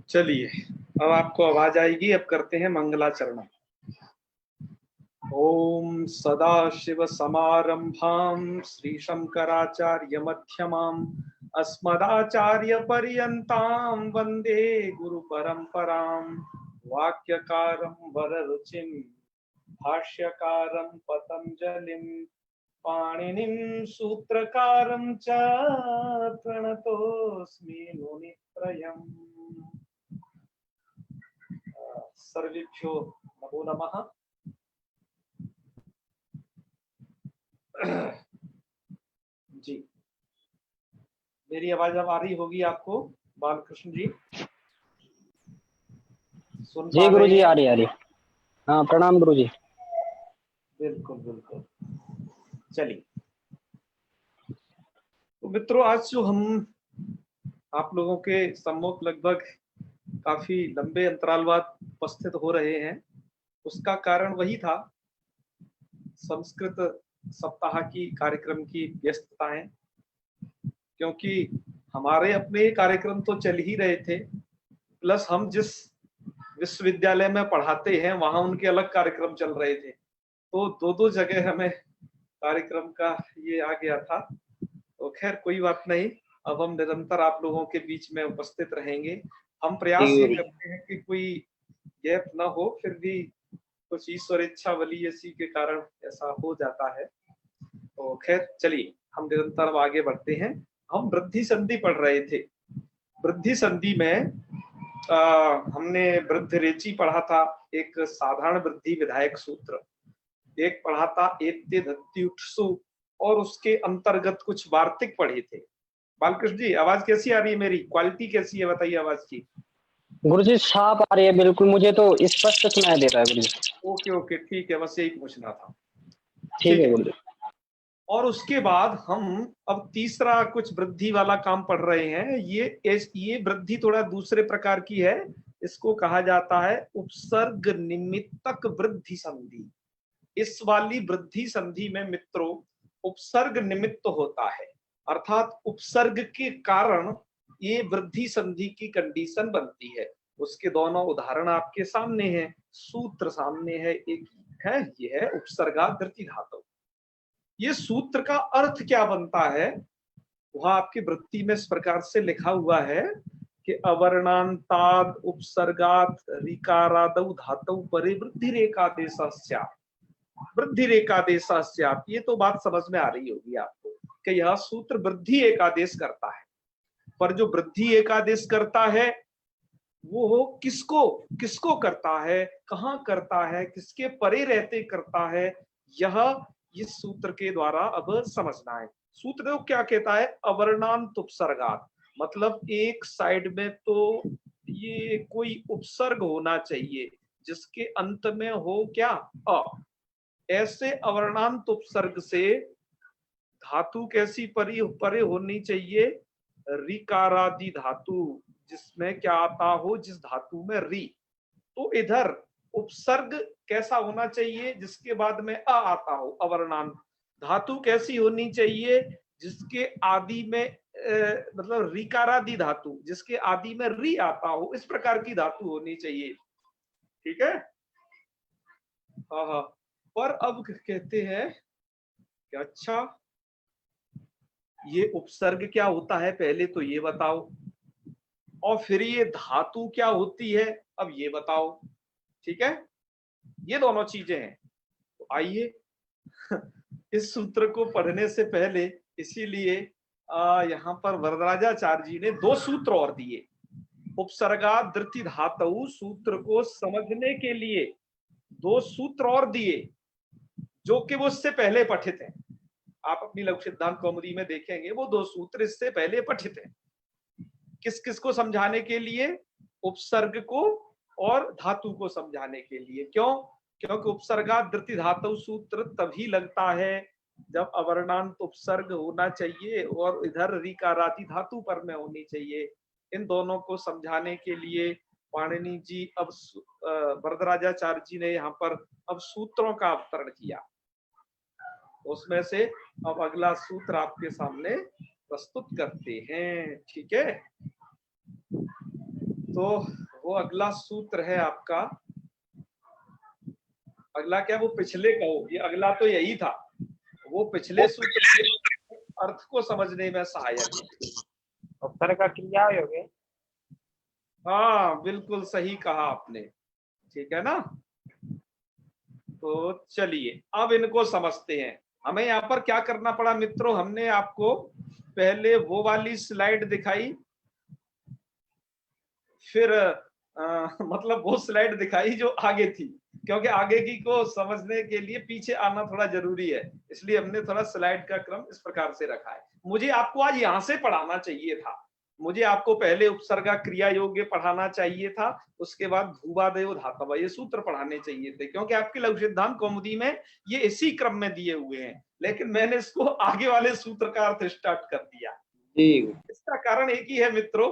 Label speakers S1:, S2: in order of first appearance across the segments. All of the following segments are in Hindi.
S1: चलिए, अब आपको आवाज आएगी। अब करते हैं मंगलाचरण। ओम सदाशिव समारंभां श्री शंकराचार्य मध्यमाम् अस्मदाचार्य पर्यन्तां वंदे गुरु परंपरां। वाक्यकारं वररुचिं भाष्यकारं पतंजलिं पाणिनिं सूत्रकारं च प्रणतोऽस्मि मुनित्रयम्। सर्वेभ्यो नमो नमः। जी, मेरी आवाज अब आ रही होगी आपको बालकृष्ण जी? सुन पा
S2: जी गुरु
S1: रहे
S2: जी,
S1: हैं?
S2: आ रही। हाँ, प्रणाम गुरु जी।
S1: बिल्कुल बिल्कुल। चलिए, तो मित्रों, आज जो हम आप लोगों के सम्मुख लगभग काफी लंबे अंतराल बाद उपस्थित हो रहे हैं, उसका कारण वही था, संस्कृत सप्ताह की कार्यक्रम की व्यस्तताएं। क्योंकि हमारे अपने कार्यक्रम तो चल ही रहे थे, प्लस हम जिस विश्वविद्यालय में पढ़ाते हैं वहां उनके अलग कार्यक्रम चल रहे थे, तो दो दो जगह हमें कार्यक्रम का ये आ गया था। तो खैर कोई बात नहीं, अब हम निरंतर आप लोगों के बीच में उपस्थित रहेंगे। हम प्रयास ये करते हैं कि कोई गैप ना हो, फिर भी कुछ ईश्वर इच्छा बली ऐसी के कारण ऐसा हो जाता है। तो खैर चलिए, हम निरंतर अब आगे बढ़ते हैं। हम वृद्धि संधि पढ़ रहे थे। वृद्धि संधि में हमने वृद्धिरेचि पढ़ा था, एक साधारण वृद्धि विधायक सूत्र। एक पढ़ा था एत्य धत्युत्सु, और उसके अंतर्गत कुछ वार्तिक पढ़े थे। बालकृष्ण जी, आवाज कैसी आ रही है? मेरी क्वालिटी कैसी है बताइए आवाज की?
S2: गुरु जी साफ आ रही है, बिल्कुल मुझे तो स्पष्ट सुनाई दे रहा है गुरु जी।
S1: ओके ओके, ठीक है, बस यही पूछना था।
S2: ठीक
S1: ठीक
S2: है
S1: है।
S2: गुरु जी।
S1: और उसके बाद हम अब तीसरा कुछ वृद्धि वाला काम पढ़ रहे हैं। ये वृद्धि थोड़ा दूसरे प्रकार की है। इसको कहा जाता है उपसर्ग निमित्तक वृद्धि संधि। इस वाली वृद्धि संधि में मित्रों उपसर्ग निमित्त होता है, अर्थात उपसर्ग के कारण ये वृद्धि संधि की कंडीशन बनती है। उसके दोनों उदाहरण आपके सामने हैं, सूत्र सामने है। एक है, ये है उपसर्गादृति धातु। ये सूत्र का अर्थ क्या बनता है वह आपकी वृत्ति में इस प्रकार से लिखा हुआ है कि अवर्णांताद उपसर्गात ऋकारादौ धातु परे वृद्धि रेखादेशस्यात्। वृद्धि रेखादेशस्यात्, ये तो बात समझ में आ रही होगी आपको कि यह सूत्र वृद्धि एकादेश करता है। पर जो वृद्धि एकादेश करता है वो किसको किसको करता है, कहाँ करता है, किसके परे रहते करता है, यह इस सूत्र के द्वारा अब समझना है। सूत्र तो क्या कहता है? अवर्णांत उपसर्गात, मतलब एक साइड में तो ये कोई उपसर्ग होना चाहिए जिसके अंत में हो क्या? अ। ऐसे अवर्णांत उपसर्ग से धातु कैसी परे होनी चाहिए? ऋकारादि धातु, जिसमें क्या आता हो, जिस धातु में री। तो इधर उपसर्ग कैसा होना चाहिए? जिसके बाद में अ आता हो, अवर्णांत। धातु कैसी होनी चाहिए? जिसके आदि में मतलब ऋकारादि धातु, जिसके आदि में री आता हो, इस प्रकार की धातु होनी चाहिए। ठीक है? हाँ हाँ। पर अब कहते हैं कि अच्छा, ये उपसर्ग क्या होता है पहले तो ये बताओ, और फिर ये धातु क्या होती है अब ये बताओ। ठीक है, ये दोनों चीजें हैं। तो आइए इस सूत्र को पढ़ने से पहले, इसीलिए यहाँ पर वरदराजाचार्य जी ने दो सूत्र और दिए। उपसर्गादृति धातु सूत्र को समझने के लिए दो सूत्र और दिए, जो कि वो इससे पहले पठित हैं। आप अपनी लघु सिद्धांत कौमुदी में देखेंगे वो दो सूत्र इससे पहले पठित हैं। किस किस को समझाने के लिए? उपसर्ग को और धातु को समझाने के लिए। क्यों? क्योंकि उपसर्गादृति धातु सूत्र तभी लगता है जब अवर्णांत उपसर्ग होना चाहिए और इधर ऋकारादि धातु पर में होनी चाहिए। इन दोनों को समझाने के लिए पाणिनि जी अब वरदराजाचार्य जी ने यहाँ पर अब सूत्रों का अवतरण किया। उसमें से अब अगला सूत्र आपके सामने प्रस्तुत करते हैं। ठीक है, तो वो अगला सूत्र है आपका, अगला क्या, वो पिछले का हो, ये अगला तो यही था, वो पिछले सूत्र के अर्थ को समझने में सहायक है।
S3: उपसर्ग का क्रिया योग है।
S1: हाँ बिल्कुल सही कहा आपने, ठीक है ना। तो चलिए अब इनको समझते हैं। हमें यहाँ पर क्या करना पड़ा मित्रों, हमने आपको पहले वो वाली स्लाइड दिखाई, फिर मतलब वो स्लाइड दिखाई जो आगे थी, क्योंकि आगे की को समझने के लिए पीछे आना थोड़ा जरूरी है, इसलिए हमने थोड़ा स्लाइड का क्रम इस प्रकार से रखा है। मुझे आपको आज यहां से पढ़ाना चाहिए था, मुझे आपको पहले उपसर्गा क्रिया योग्य पढ़ाना चाहिए था, उसके बाद भूवादेव धातव ये सूत्र पढ़ाने चाहिए थे, क्योंकि आपके लघु सिद्धांत कौमुदी में ये इसी क्रम में दिए हुए हैं, लेकिन मैंने इसको आगे वाले सूत्र का अर्थ स्टार्ट कर दिया। इसका कारण एक ही है मित्रों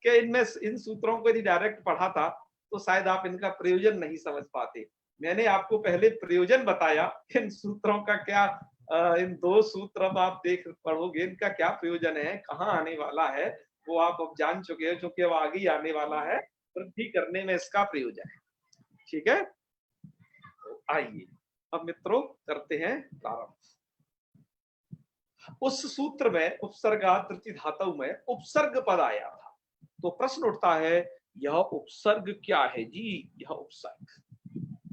S1: कि इनमें इन सूत्रों को यदि डायरेक्ट पढ़ा था तो शायद आप इनका प्रयोजन नहीं समझ पाते। मैंने आपको पहले प्रयोजन बताया, इन सूत्रों का क्या, इन दो सूत्र अब आप देख पढ़ोगे इनका क्या प्रयोजन है, कहाँ आने वाला है, वो आप अब जान चुके हो, क्योंकि अब आगे ही आने वाला है, वृद्धि करने में इसका प्रयोजन है। ठीक है, तो आइए अब मित्रों करते हैं प्रारंभ। उस सूत्र में उपसर्गा तृतीय धातु में उपसर्ग पद आया था, तो प्रश्न उठता है यह उपसर्ग क्या है जी, यह उपसर्ग,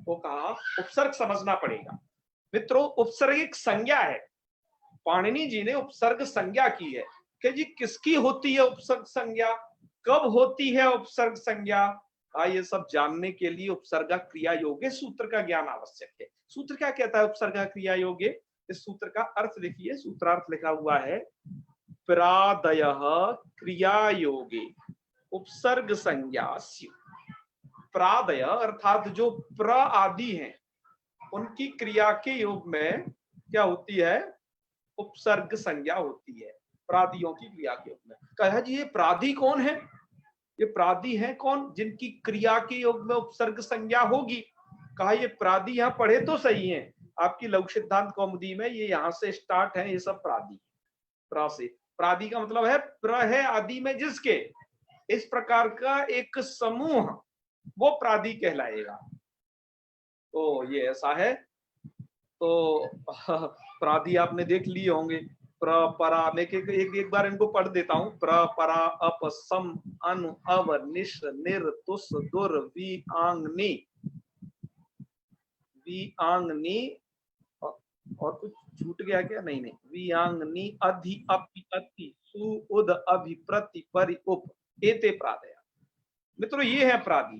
S1: वो कहा उपसर्ग समझना पड़ेगा। मित्रों उपसर्ग एक संज्ञा है, पाणिनि जी ने उपसर्ग संज्ञा की है कि जी किसकी होती है उपसर्ग संज्ञा, कब होती है उपसर्ग संज्ञा, ये सब जानने के लिए उपसर्गा क्रिया योग्य सूत्र का ज्ञान आवश्यक है। सूत्र क्या कहता है उपसर्गा क्रिया योग्य, इस सूत्र का अर्थ देखिए, सूत्रार्थ लिखा हुआ है प्रादयः क्रिया योगे उपसर्ग संज्ञा स्यु। प्रादय अर्थात जो प्र आदि हैं उनकी क्रिया के योग में क्या होती है, उपसर्ग संज्ञा होती है, प्रादियों की क्रिया के योग में। कहा जी ये प्रादि कौन है, ये प्रादि है कौन जिनकी क्रिया के योग में उपसर्ग संज्ञा होगी। कहा ये प्रादि यहाँ पढ़े तो सही है, आपकी लघु सिद्धांत कौमुदी में ये यहाँ से स्टार्ट है, ये सब प्रादि, प्रा से, प्रादि का मतलब है प्र है आदि में जिसके, इस प्रकार का एक समूह वो प्रादि कहलाएगा। तो ये ऐसा है, तो प्रादि आपने देख लिए होंगे, प्र परा, मैं एक बार इनको पढ़ देता हूं, प्र परा अप सम अनु अव निश निर तुस दुर वी आंगनी, वी आंगनी और कुछ छूट गया क्या, नहीं नहीं, वी आंगनी अधि अपि अति सु उद अभि प्रति परि उप एते प्रादय। मित्रों ये है प्रादि।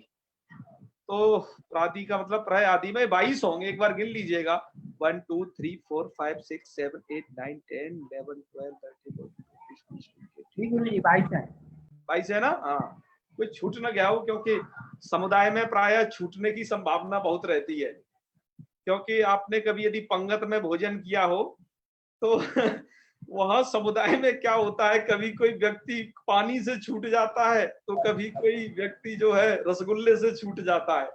S1: तो प्रादि का मतलब प्राय आदि में 22 होंगे, एक बार गिन लीजिएगा, 1 2 3 4 5 6 7 8 9 10 11 12 13 14 22 है ना। हाँ कोई छूट न गया हो, क्योंकि समुदाय में प्राय छूटने की संभावना बहुत रहती है, क्योंकि आपने कभी यदि पंगत में भोजन किया हो तो वहां समुदाय में क्या होता है, कभी कोई व्यक्ति पानी से छूट जाता है तो कभी कोई व्यक्ति जो है रसगुल्ले से छूट जाता है,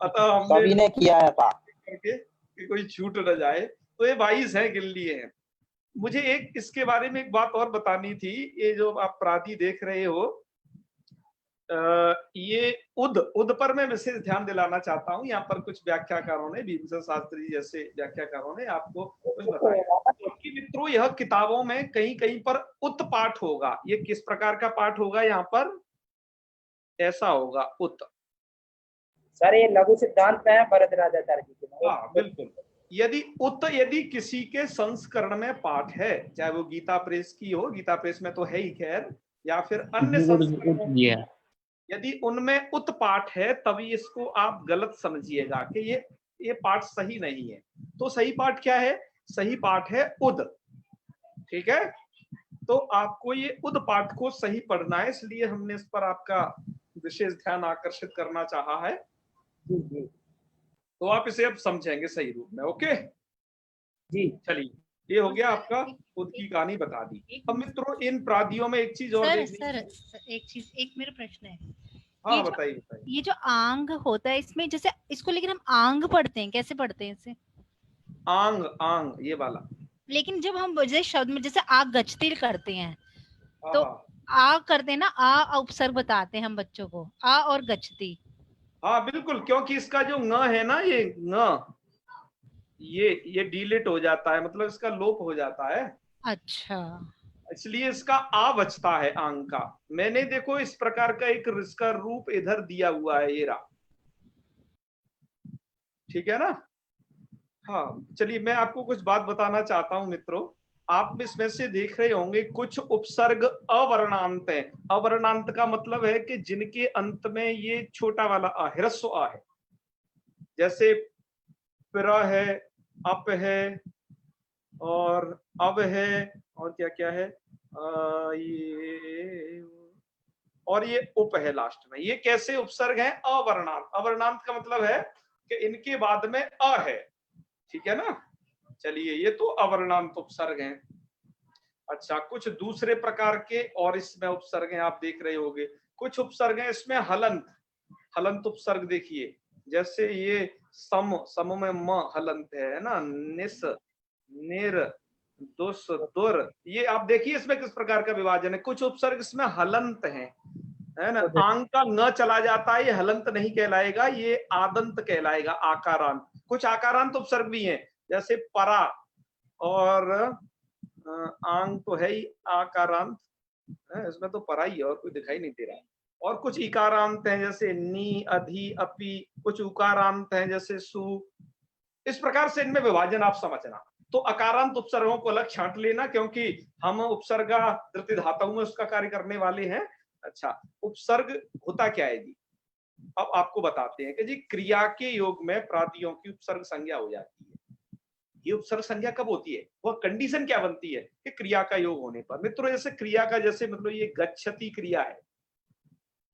S1: अतः हमने
S3: ने किया है
S1: करके कि कोई छूट न जाए, तो ये 22 है, गिन लिए हैं। मुझे एक इसके बारे में एक बात और बतानी थी, ये जो आप प्रादि देख रहे हो, ये उद पर मैं विशेष ध्यान दिलाना चाहता हूँ। यहाँ पर कुछ व्याख्याकारों ने, भीमसेन शास्त्री जैसे व्याख्याकारों ने आपको कुछ बताया कि मित्रों यह किताबों में कहीं कहीं पर उत पाठ होगा, ये किस प्रकार का पाठ होगा, यहाँ पर ऐसा होगा उत।
S3: सर ये लघु सिद्धांत में है वरदराजाचार्य जी के।
S1: हाँ बिल्कुल, यदि किसी के संस्करण में पाठ है, चाहे वो गीता प्रेस की हो, गीता प्रेस में तो है ही खैर, या फिर अन्य संस्करण, यदि उनमें उत पाठ है तभी इसको आप गलत समझिएगा कि ये पाठ सही नहीं है। तो सही पाठ क्या है, सही पाठ है उद, ठीक है। तो आपको ये उद पाठ को सही पढ़ना है, इसलिए हमने इस पर आपका विशेष ध्यान आकर्षित करना चाहा है। तो आप इसे अब समझेंगे सही रूप में, ओके जी। चलिए ये हो गया आपका खुद की कहानी बता दी। अब मित्रों इन प्रादियों में एक चीज और
S4: सर एक चीज, एक मेरा प्रश्न है।
S1: हाँ बताइए बताइए।
S4: ये जो आंग होता है इसमें, जैसे इसको लेकिन हम आंग पढ़ते हैं, कैसे पढ़ते हैं इसे?
S1: आंग, आंग ये वाला।
S4: लेकिन जब हम जैसे शब्द में जैसे आग गचतिल करते हैं तो आ करते हैं ना, आ उपसर्ग बताते हैं हम बच्चों को, आ और गच्छति।
S1: हाँ बिल्कुल, क्योंकि इसका जो ङ है ना, ये ङ, ये डिलीट हो जाता है, मतलब इसका लोप हो जाता है,
S4: अच्छा,
S1: इसलिए इसका आ बचता है आंग का। मैंने देखो इस प्रकार का एक इसका रूप इधर दिया हुआ है, ये रहा, ठीक है ना। हाँ चलिए, मैं आपको कुछ बात बताना चाहता हूं मित्रों। आप इसमें से देख रहे होंगे कुछ उपसर्ग अवर्णांत है। अवर्णांत का मतलब है कि जिनके अंत में ये छोटा वाला आ, ह्रस्व आ है, जैसे प्र है, अप है, और अब है, और क्या क्या है, ये, और ये उप है लास्ट में। ये कैसे उपसर्ग हैं? अवर्णांत। अवर्णांत का मतलब है कि इनके बाद में अ है, ठीक है ना। चलिए, ये तो अवर्णांत उपसर्ग हैं। अच्छा, कुछ दूसरे प्रकार के और इसमें उपसर्ग हैं, आप देख रहे होंगे कुछ उपसर्ग हैं इसमें हलंत। हलंत उपसर्ग देखिए, जैसे ये सम, सम में म हलंत है ना, निस, निर, दुस, दुर, ये आप देखिए इसमें किस प्रकार का विभाजन है। कुछ उपसर्ग इसमें हलंत हैं, है ना। आंग का न चला जाता है, ये हलंत नहीं कहलाएगा, ये आदंत कहलाएगा, आकारांत। कुछ आकारांत उपसर्ग भी हैं, जैसे परा, और आंग तो है ही आकारांत है, इसमें तो परा ही है और कोई दिखाई नहीं दे रहा है। और कुछ इकारांत हैं, जैसे नी, अधि, अपि। कुछ उकारांत हैं, जैसे सु। इस प्रकार से इनमें विभाजन आप समझना। तो अकारांत उपसर्गों को अलग छांट लेना, क्योंकि हम उपसर्गा धृति धातुओं में उसका कार्य करने वाले हैं। अच्छा, उपसर्ग होता क्या है जी, अब आपको बताते हैं कि जी क्रिया के योग में प्रातियों की उपसर्ग संज्ञा हो जाती है। ये उपसर्ग संज्ञा कब होती है, वह कंडीशन क्या बनती है कि क्रिया का योग होने पर। मित्रों, जैसे क्रिया का, जैसे मतलब ये गच्छति क्रिया है,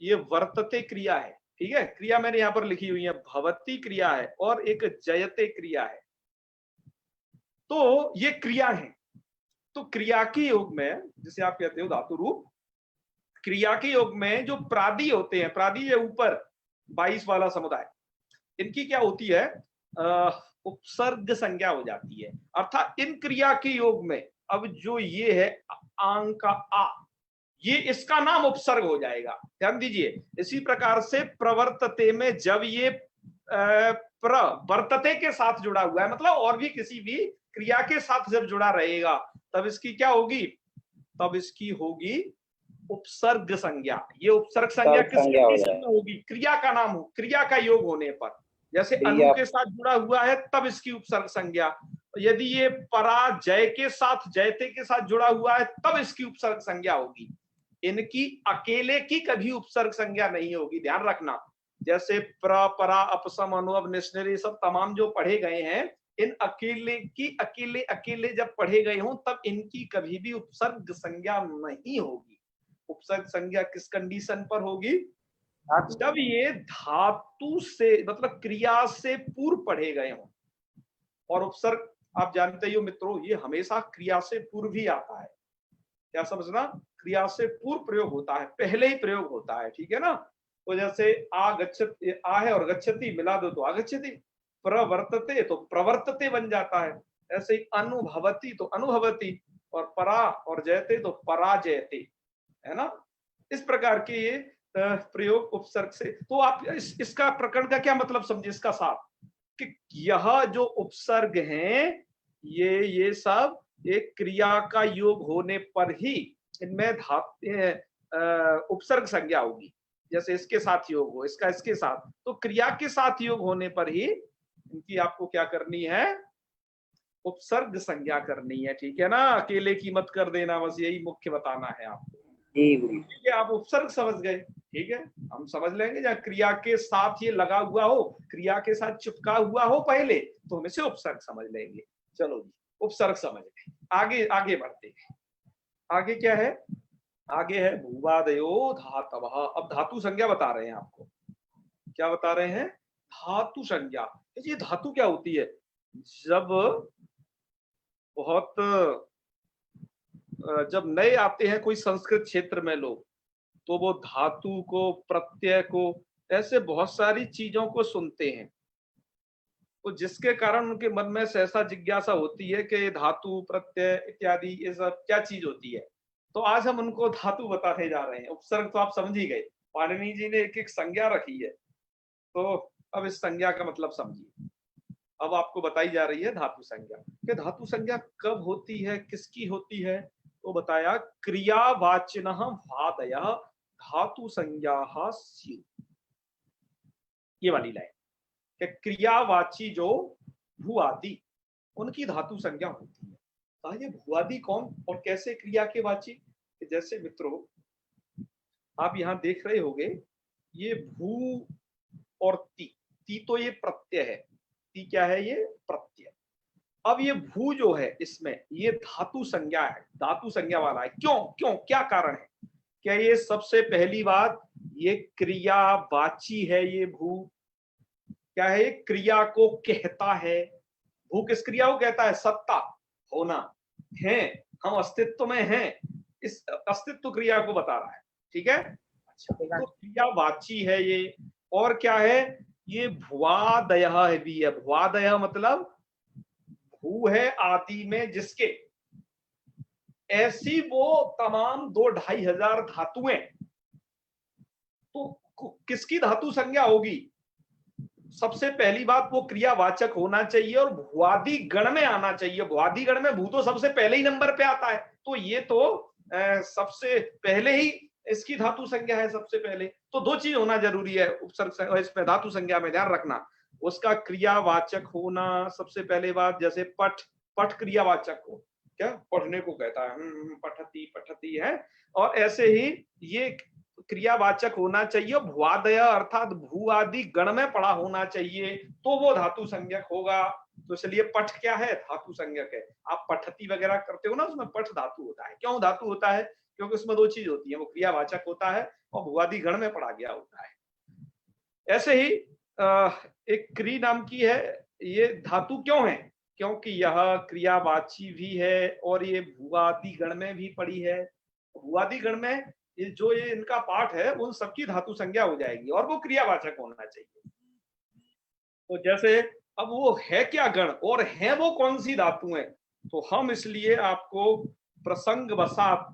S1: ये वर्तते क्रिया है, ठीक है। क्रिया मैंने यहां पर लिखी हुई है, भवती क्रिया है, और एक जयते क्रिया है। तो ये क्रिया है। तो क्रिया के योग में, जिसे आप कहते हो धातु रूप, क्रिया के योग में जो प्रादि होते हैं, प्रादि ये ऊपर 22 वाला समुदाय, इनकी क्या होती है, उपसर्ग संज्ञा हो जाती है। अर्थात इन क्रिया के योग में अब जो ये है आंग का आ, ये इसका नाम उपसर्ग हो जाएगा। ध्यान दीजिए, इसी प्रकार से प्रवर्तते में जब ये प्रवर्तते के साथ जुड़ा हुआ है, मतलब और भी किसी भी क्रिया के साथ जब जुड़ा रहेगा, तब इसकी क्या होगी, तब इसकी होगी उपसर्ग संज्ञा। ये उपसर्ग संज्ञा किस
S3: संज्ञा हो
S1: कंडीशन
S3: जाए,
S1: में होगी, क्रिया का नाम हो, क्रिया का योग होने पर। जैसे अनु
S3: क्रिया
S1: के साथ जुड़ा हुआ है तब इसकी उपसर्ग संज्ञा। यदि ये पराजय के साथ, जयते के साथ जुड़ा हुआ है, तब इसकी उपसर्ग संज्ञा होगी। इनकी अकेले की कभी उपसर्ग संज्ञा नहीं होगी, ध्यान रखना। जैसे प्र, परा, अपसम, अनुभव, निश्चय, सब तमाम जो पढ़े गए हैं, इन अकेले की अकेले अकेले जब पढ़े गए हों, तब इनकी कभी भी उपसर्ग संज्ञा नहीं होगी। उपसर्ग संज्ञा किस कंडीशन पर होगी, जब ये धातु से, मतलब क्रिया से पूर्व पढ़े गए हों। और उपसर्ग आप जानते ही हो मित्रों, ये हमेशा क्रिया से पूर्व ही आता है। क्या समझना, क्रिया से पूर्व प्रयोग होता है, पहले ही प्रयोग होता है, ठीक है ना। तो जैसे आ गच्छति, आ है और गच्छति मिला दो तो आगच्छति, प्रवर्तते तो प्रवर्तते बन जाता है। ऐसे ही अनुभवती तो अनुभवती, और परा और जयते तो पराजयते, है ना। इस प्रकार के ये प्रयोग उपसर्ग से। तो आप इसका प्रकरण का क्या मतलब समझे, इसका सार, कि यह जो उपसर्ग हैं, ये सब एक क्रिया का योग होने पर ही इनमें उपसर्ग संज्ञा होगी। जैसे इसके साथ योग हो, इसका इसके साथ, तो क्रिया के साथ योग होने पर ही इनकी आपको क्या करनी है, उपसर्ग संज्ञा करनी है, ठीक है ना। अकेले की मत कर देना, बस यही मुख्य बताना है आपको।
S3: जी गुरु,
S1: ठीक है, आप उपसर्ग समझ गए, ठीक है। हम समझ लेंगे जब क्रिया के साथ ये लगा हुआ हो, क्रिया के साथ चिपका हुआ हो पहले, तो हम इसे उपसर्ग समझ लेंगे। चलो जी, उपसर्ग समझ गए, आगे आगे बढ़ते हैं। आगे क्या है, आगे है भूवादयो धातवः। अब धातु संज्ञा बता रहे हैं आपको। क्या बता रहे हैं, धातु संज्ञा। ये धातु क्या होती है, जब बहुत जब नए आते हैं कोई संस्कृत क्षेत्र में लोग, तो वो धातु को, प्रत्यय को, ऐसे बहुत सारी चीजों को सुनते हैं, तो जिसके कारण उनके मन में सहसा जिज्ञासा होती है कि धातु, प्रत्यय इत्यादि ये सब क्या चीज होती है। तो आज हम उनको धातु बताने जा रहे हैं। उपसर्ग तो आप समझ ही गए, पाणिनि जी ने एक एक संज्ञा रखी है, तो अब इस संज्ञा का मतलब समझिए। अब आपको बताई जा रही है धातु संज्ञा कि धातु संज्ञा कब होती है, किसकी होती है। तो बताया क्रियावाचिनः भादयः धातु संज्ञाः स्युः। ये वाली लाइन कि क्रियावाची जो भूआदि उनकी धातु संज्ञा होती है। कहा ये भूआदि कौन और कैसे क्रिया के वाची? जैसे मित्रों आप यहां देख रहे होंगे, ये भू और ती तो ये प्रत्यय है, ती क्या है? ये प्रत्यय। अब ये भू जो है इसमें ये धातु संज्ञा है, धातु संज्ञा वाला है। क्यों क्यों क्या कारण है? क्या ये सबसे पहली बात ये क्रियावाची है। ये भू क्या है? क्रिया को कहता है। भू किस क्रिया को कहता है? सत्ता, होना, है, हम अस्तित्व में हैं, इस अस्तित्व क्रिया को बता रहा है। ठीक है, अच्छा, तो क्रियावाची है ये। और क्या है? ये भुवादयः भी है। भुवादयः मतलब भू है आदि में जिसके, ऐसी वो तमाम 2-2,500 धातुएं, तो किसकी धातु संज्ञा होगी? सबसे पहली बात वो क्रियावाचक होना चाहिए और भुआदि गण में आना चाहिए। भुआदि गण में भू तो सबसे पहले ही नंबर पे आता है, तो ये तो सबसे पहले ही इसकी धातु संज्ञा है सबसे पहले। तो दो चीज होना जरूरी है उपसर्ग इसमें धातु संज्ञा में, ध्यान रखना। उसका क्रियावाचक होना सबसे पहले बात, जैसे पठ, पठ क्रियावाचक हो, क्या पढ़ने को कहता है, पठती पठती है। और ऐसे ही ये क्रियावाचक होना चाहिए, भुआदय अर्थात भू आदि गण में पड़ा होना चाहिए, तो वो धातु संज्ञक होगा। तो इसलिए पठ क्या है? धातु संज्ञक है। आप पठती वगैरह करते हो ना, उसमें पठ धातु होता है। क्यों धातु होता है? क्योंकि उसमें दो चीज होती है, वो क्रियावाचक होता है और भुआदि गण में पड़ा गया होता है। ऐसे ही एक क्री नाम की है, ये धातु क्यों है? क्योंकि यह क्रियावाची भी है और ये भुआदि गण में भी पड़ी है। भुआदि गण में ये जो ये इनका पाठ है उन सबकी धातु संज्ञा हो जाएगी और वो क्रियावाचक होना चाहिए। तो जैसे अब वो है क्या गण और है वो कौन सी धातु है, तो हम इसलिए आपको प्रसंग वसात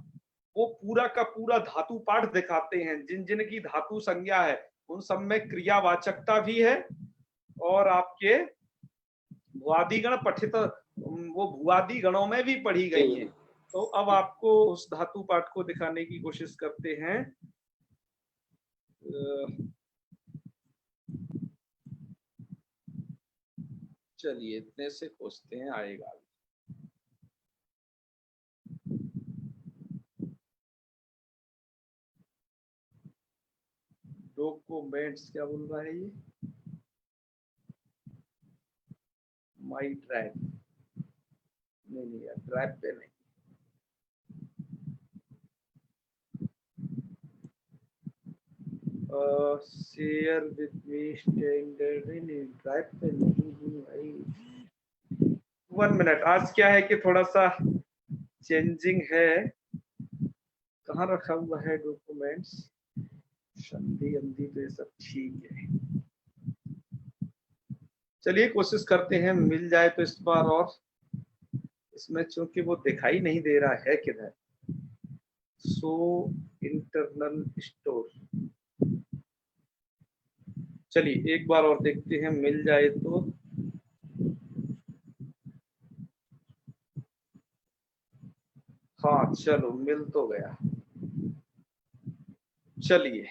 S1: वो पूरा का पूरा धातु पाठ दिखाते हैं। जिन जिन की धातु संज्ञा है उन सब में क्रियावाचकता भी है और आपके भुआदि गण पठित वो भुआदि गणों में भी पढ़ी गई है। तो अब आपको उस धातु पाठ को दिखाने की कोशिश करते हैं। चलिए इतने से खोजते हैं, आएगा। डॉक्यूमेंट्स क्या बोल रहा है ये? माई ड्राइव नहीं यार, ड्राइव पे नहीं। Share with me standard drive पे नहीं हूँ भाई। 1 मिनट, आज क्या है कि थोड़ा सा चेंजिंग है। कहाँ रखा हुआ है डॉक्यूमेंट्स? संधि अंधी तो ये सब ठीक है। चलिए कोशिश करते हैं मिल जाए तो इस बार। और इसमें चूंकि वो दिखाई नहीं दे रहा है किधर, सो इंटरनल स्टोर। चलिए एक बार और देखते हैं मिल जाए तो। हाँ चलो मिल तो गया। चलिए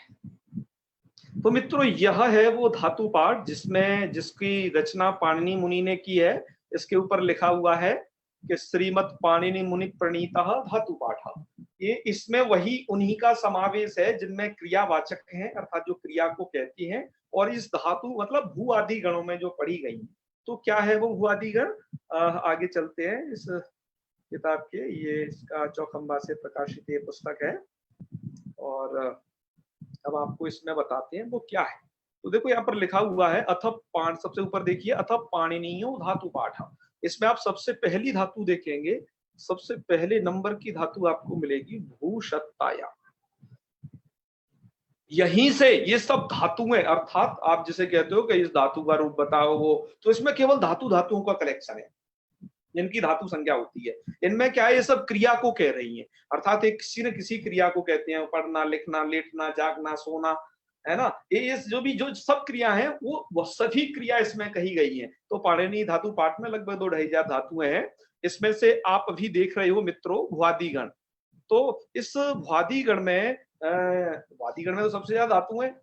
S1: तो मित्रों यह है वो धातु पाठ जिसमें जिसकी रचना पाणिनि मुनि ने की है। इसके ऊपर लिखा हुआ है कि श्रीमद् पाणिनि मुनि प्रणीतः धातु पाठ। ये इसमें वही उन्हीं का समावेश है जिनमें क्रियावाचक हैं, अर्थात जो क्रिया को कहती हैं। और इस धातु मतलब भू आदि गणों में जो पढ़ी गई। तो क्या है वो भू आदि गण? आगे चलते हैं इस किताब के। ये इसका चौखंबा से प्रकाशित ये पुस्तक है और अब आपको इसमें बताते हैं वो क्या है। तो देखो यहाँ पर लिखा हुआ है अथ पाण, सबसे ऊपर देखिए अथ पाणिनीयो धातु पाठ। इसमें आप सबसे पहली धातु देखेंगे, सबसे पहले नंबर की धातु आपको मिलेगी भूषत्ताया। यहीं से ये सब धातुएं, अर्थात आप जिसे कहते हो कि इस धातु का रूप बताओ वो, तो इसमें केवल धातु धातुओं का कलेक्शन है। जिनकी धातु संज्ञा होती है। इनमें क्या है, ये सब क्रिया को कह रही है, अर्थात एक किसी न किसी क्रिया को कहते हैं। पढ़ना, लिखना, लेटना, जागना, सोना, है ना, ये जो सब क्रिया है वो सभी क्रिया इसमें कही गई है। तो पाणिनि धातु पाठ में लगभग 2-2,500 धातुएं हैं। इसमें से आप अभी देख रहे हो मित्रों भुआदिगण। तो इस भुआदिगण में तो सबसे ज्यादा धातु है,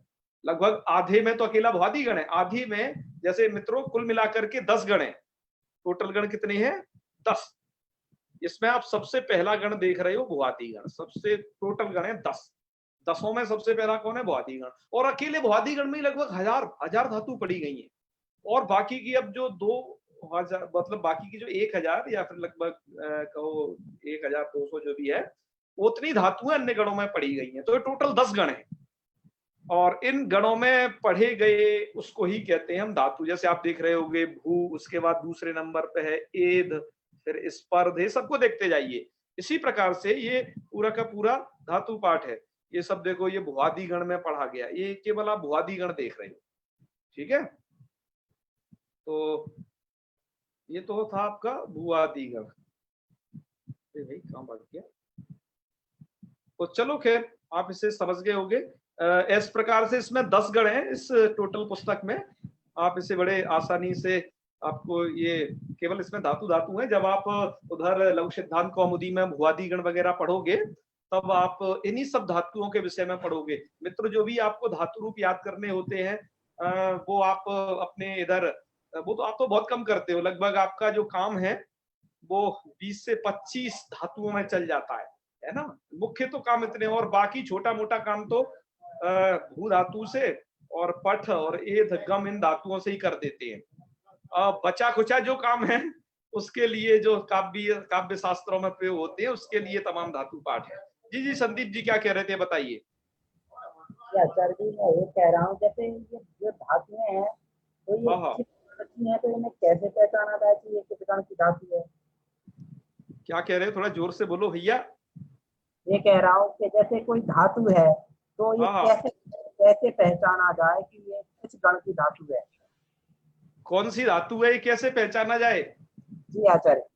S1: लगभग आधे में तो अकेला भुआदिगण है, आधे में जैसे मित्रों कुल मिलाकर के 10 गण है। टोटल गण कितने हैं? 10। इसमें आप सबसे पहला गण देख रहे हो भुआदिगण, सबसे टोटल गण है 10। 10 में सबसे पहला कौन है? भुआदिगण। और अकेले भुआदिगण में लगभग हजार धातु पड़ी गई है। और बाकी की अब जो 2000 मतलब बाकी की जो 1000 या फिर लगभग कहो 1200 जो भी है, उतनी धातुएं अन्य गणों में पड़ी गई हैं। तो टोटल 10 गण है और इन गणों में पढ़े गए उसको ही कहते हैं हम धातु। जैसे आप देख रहे होंगे भू, उसके बाद दूसरे नंबर पे है एध, फिर स्पर्ध, सबको देखते जाइए। इसी प्रकार से ये पूरा का पूरा धातु पाठ है। ये सब देखो, ये भुआदि गण में पढ़ा गया, ये केवल आप भुआदि गण देख रहे हो, ठीक है। तो ये तो था आपका भुआदि गण। भाई कहां भाग गया? तो चलो खैर, आप इसे समझ गए होंगे। इस प्रकार से इसमें 10 गण हैं इस टोटल पुस्तक में। आप इसे बड़े आसानी से, आपको ये केवल इसमें धातु है। जब आप उधर लघु सिद्धांत कौमुदी में भुआदि गण वगैरह पढ़ोगे तब आप इन्हीं सब धातुओं के विषय में पढ़ोगे। मित्र, जो भी आपको धातु रूप याद करने होते हैं वो आप अपने इधर, वो तो आप तो बहुत कम करते हो। लगभग आपका जो काम है वो 20 से 25 धातुओं में चल जाता है ना। मुख्य तो काम इतने, और बाकी छोटा मोटा काम तो भू धातु से और पठ और एध गम इन धातुओं से ही कर देते हैं। बचा खुचा जो काम है उसके लिए जो काव्य शास्त्रों में प्रयोग होते हैं उसके लिए तमाम धातु पाठ है। जी जी संदीप जी क्या कह रहे थे, बताइए।
S3: सर जी मैं ये कह रहा हूँ, जैसे ये जो धातुएं हैं तो ये किस प्रकार की हैं, तो इन्हें कैसे पहचाना जाए कि ये किस प्रकार की धातु है?
S1: क्या कह रहे हैं, थोड़ा जोर से बोलो भैया।
S3: ये कह रहा हूँ कि जैसे कोई धातु है तो ये कैसे पहचाना जाए कि ये किस गण की धातु है?
S1: कौन सी धातु है, ये कैसे पहचाना जाए?
S3: जी आचार्य।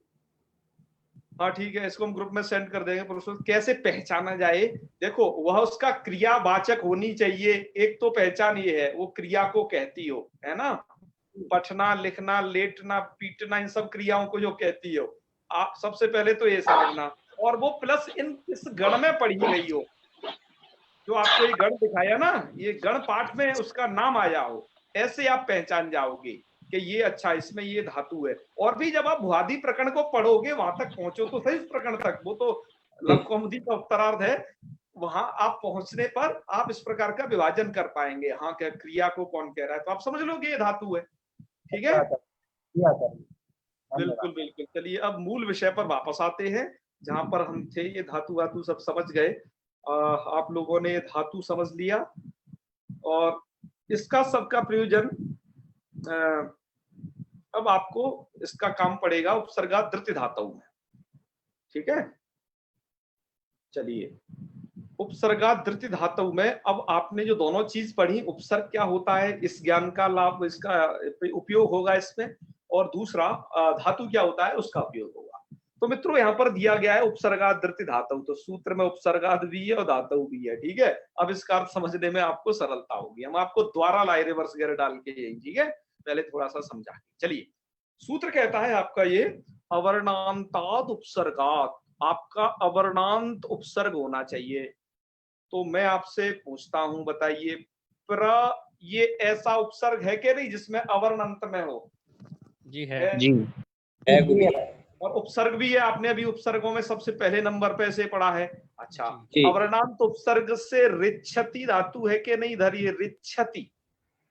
S1: हाँ ठीक है, इसको हम ग्रुप में सेंड कर देंगे। प्रोफेसर कैसे पहचाना जाए? देखो, वह उसका क्रियावाचक होनी चाहिए। एक तो पहचान ये है वो क्रिया को कहती हो, है ना। पठना, लिखना, लेटना, पीटना, इन सब क्रियाओं को जो कहती हो, आप सबसे पहले तो ये समझना। और वो प्लस इस गण में पढ़ी गई हो। जो आपको ये गण दिखाया ना, ये गण पाठ में उसका नाम आया हो, ऐसे आप पहचान जाओगे कि ये अच्छा इसमें ये धातु है। और भी जब आप भुआदि प्रकरण को पढ़ोगे, वहां तक पहुंचो तो सही, प्रकरण तक, वो तो लघु कौमुदी का उत्तरार्ध है, वहां आप पहुंचने पर आप इस प्रकार का विभाजन कर पाएंगे। हाँ, क्या क्रिया को कौन कह रहा है, तो आप समझ लोगे ये धातु है। ठीक है, बिल्कुल बिल्कुल। चलिए अब मूल विषय पर वापस आते हैं जहां पर हम थे। ये धातु सब समझ गए, आप लोगों ने धातु समझ लिया और इसका सबका प्रयोजन। अब आपको इसका काम पड़ेगा उपसर्गात द्वितीय धातु में, ठीक है। चलिए, उपसर्गात द्वितीय धातु में अब आपने जो दोनों चीज पढ़ी, उपसर्ग क्या होता है, इस ज्ञान का लाभ, इसका उपयोग होगा इसमें, और दूसरा धातु क्या होता है उसका उपयोग होगा। तो मित्रों यहाँ पर दिया गया है उपसर्गात द्वितीय धातु, तो सूत्र में उपसर्गात भी है और धातु भी है, ठीक है। अब इसका अर्थ समझने में आपको सरलता होगी। हम आपको द्वारा लाए रिवर्स गेयर डाल के यही, ठीक है, पहले थोड़ा सा समझा। चलिए, सूत्र कहता है आपका ये अवर्णांताद उपसर्गात, आपका अवर्णांत उपसर्ग होना चाहिए। तो मैं आपसे पूछता हूं, बताइए, ये ऐसा उपसर्ग है कि नहीं जिसमें अवर्ण अंत में हो?
S5: जी है,
S2: जी
S3: है।
S1: और उपसर्ग भी है। आपने अभी उपसर्गों में सबसे पहले नंबर पे से पढ़ा है। अच्छा, अवर्णांत उपसर्ग से रिच्छति धातु है कि नहीं? इधर ये रिच्छति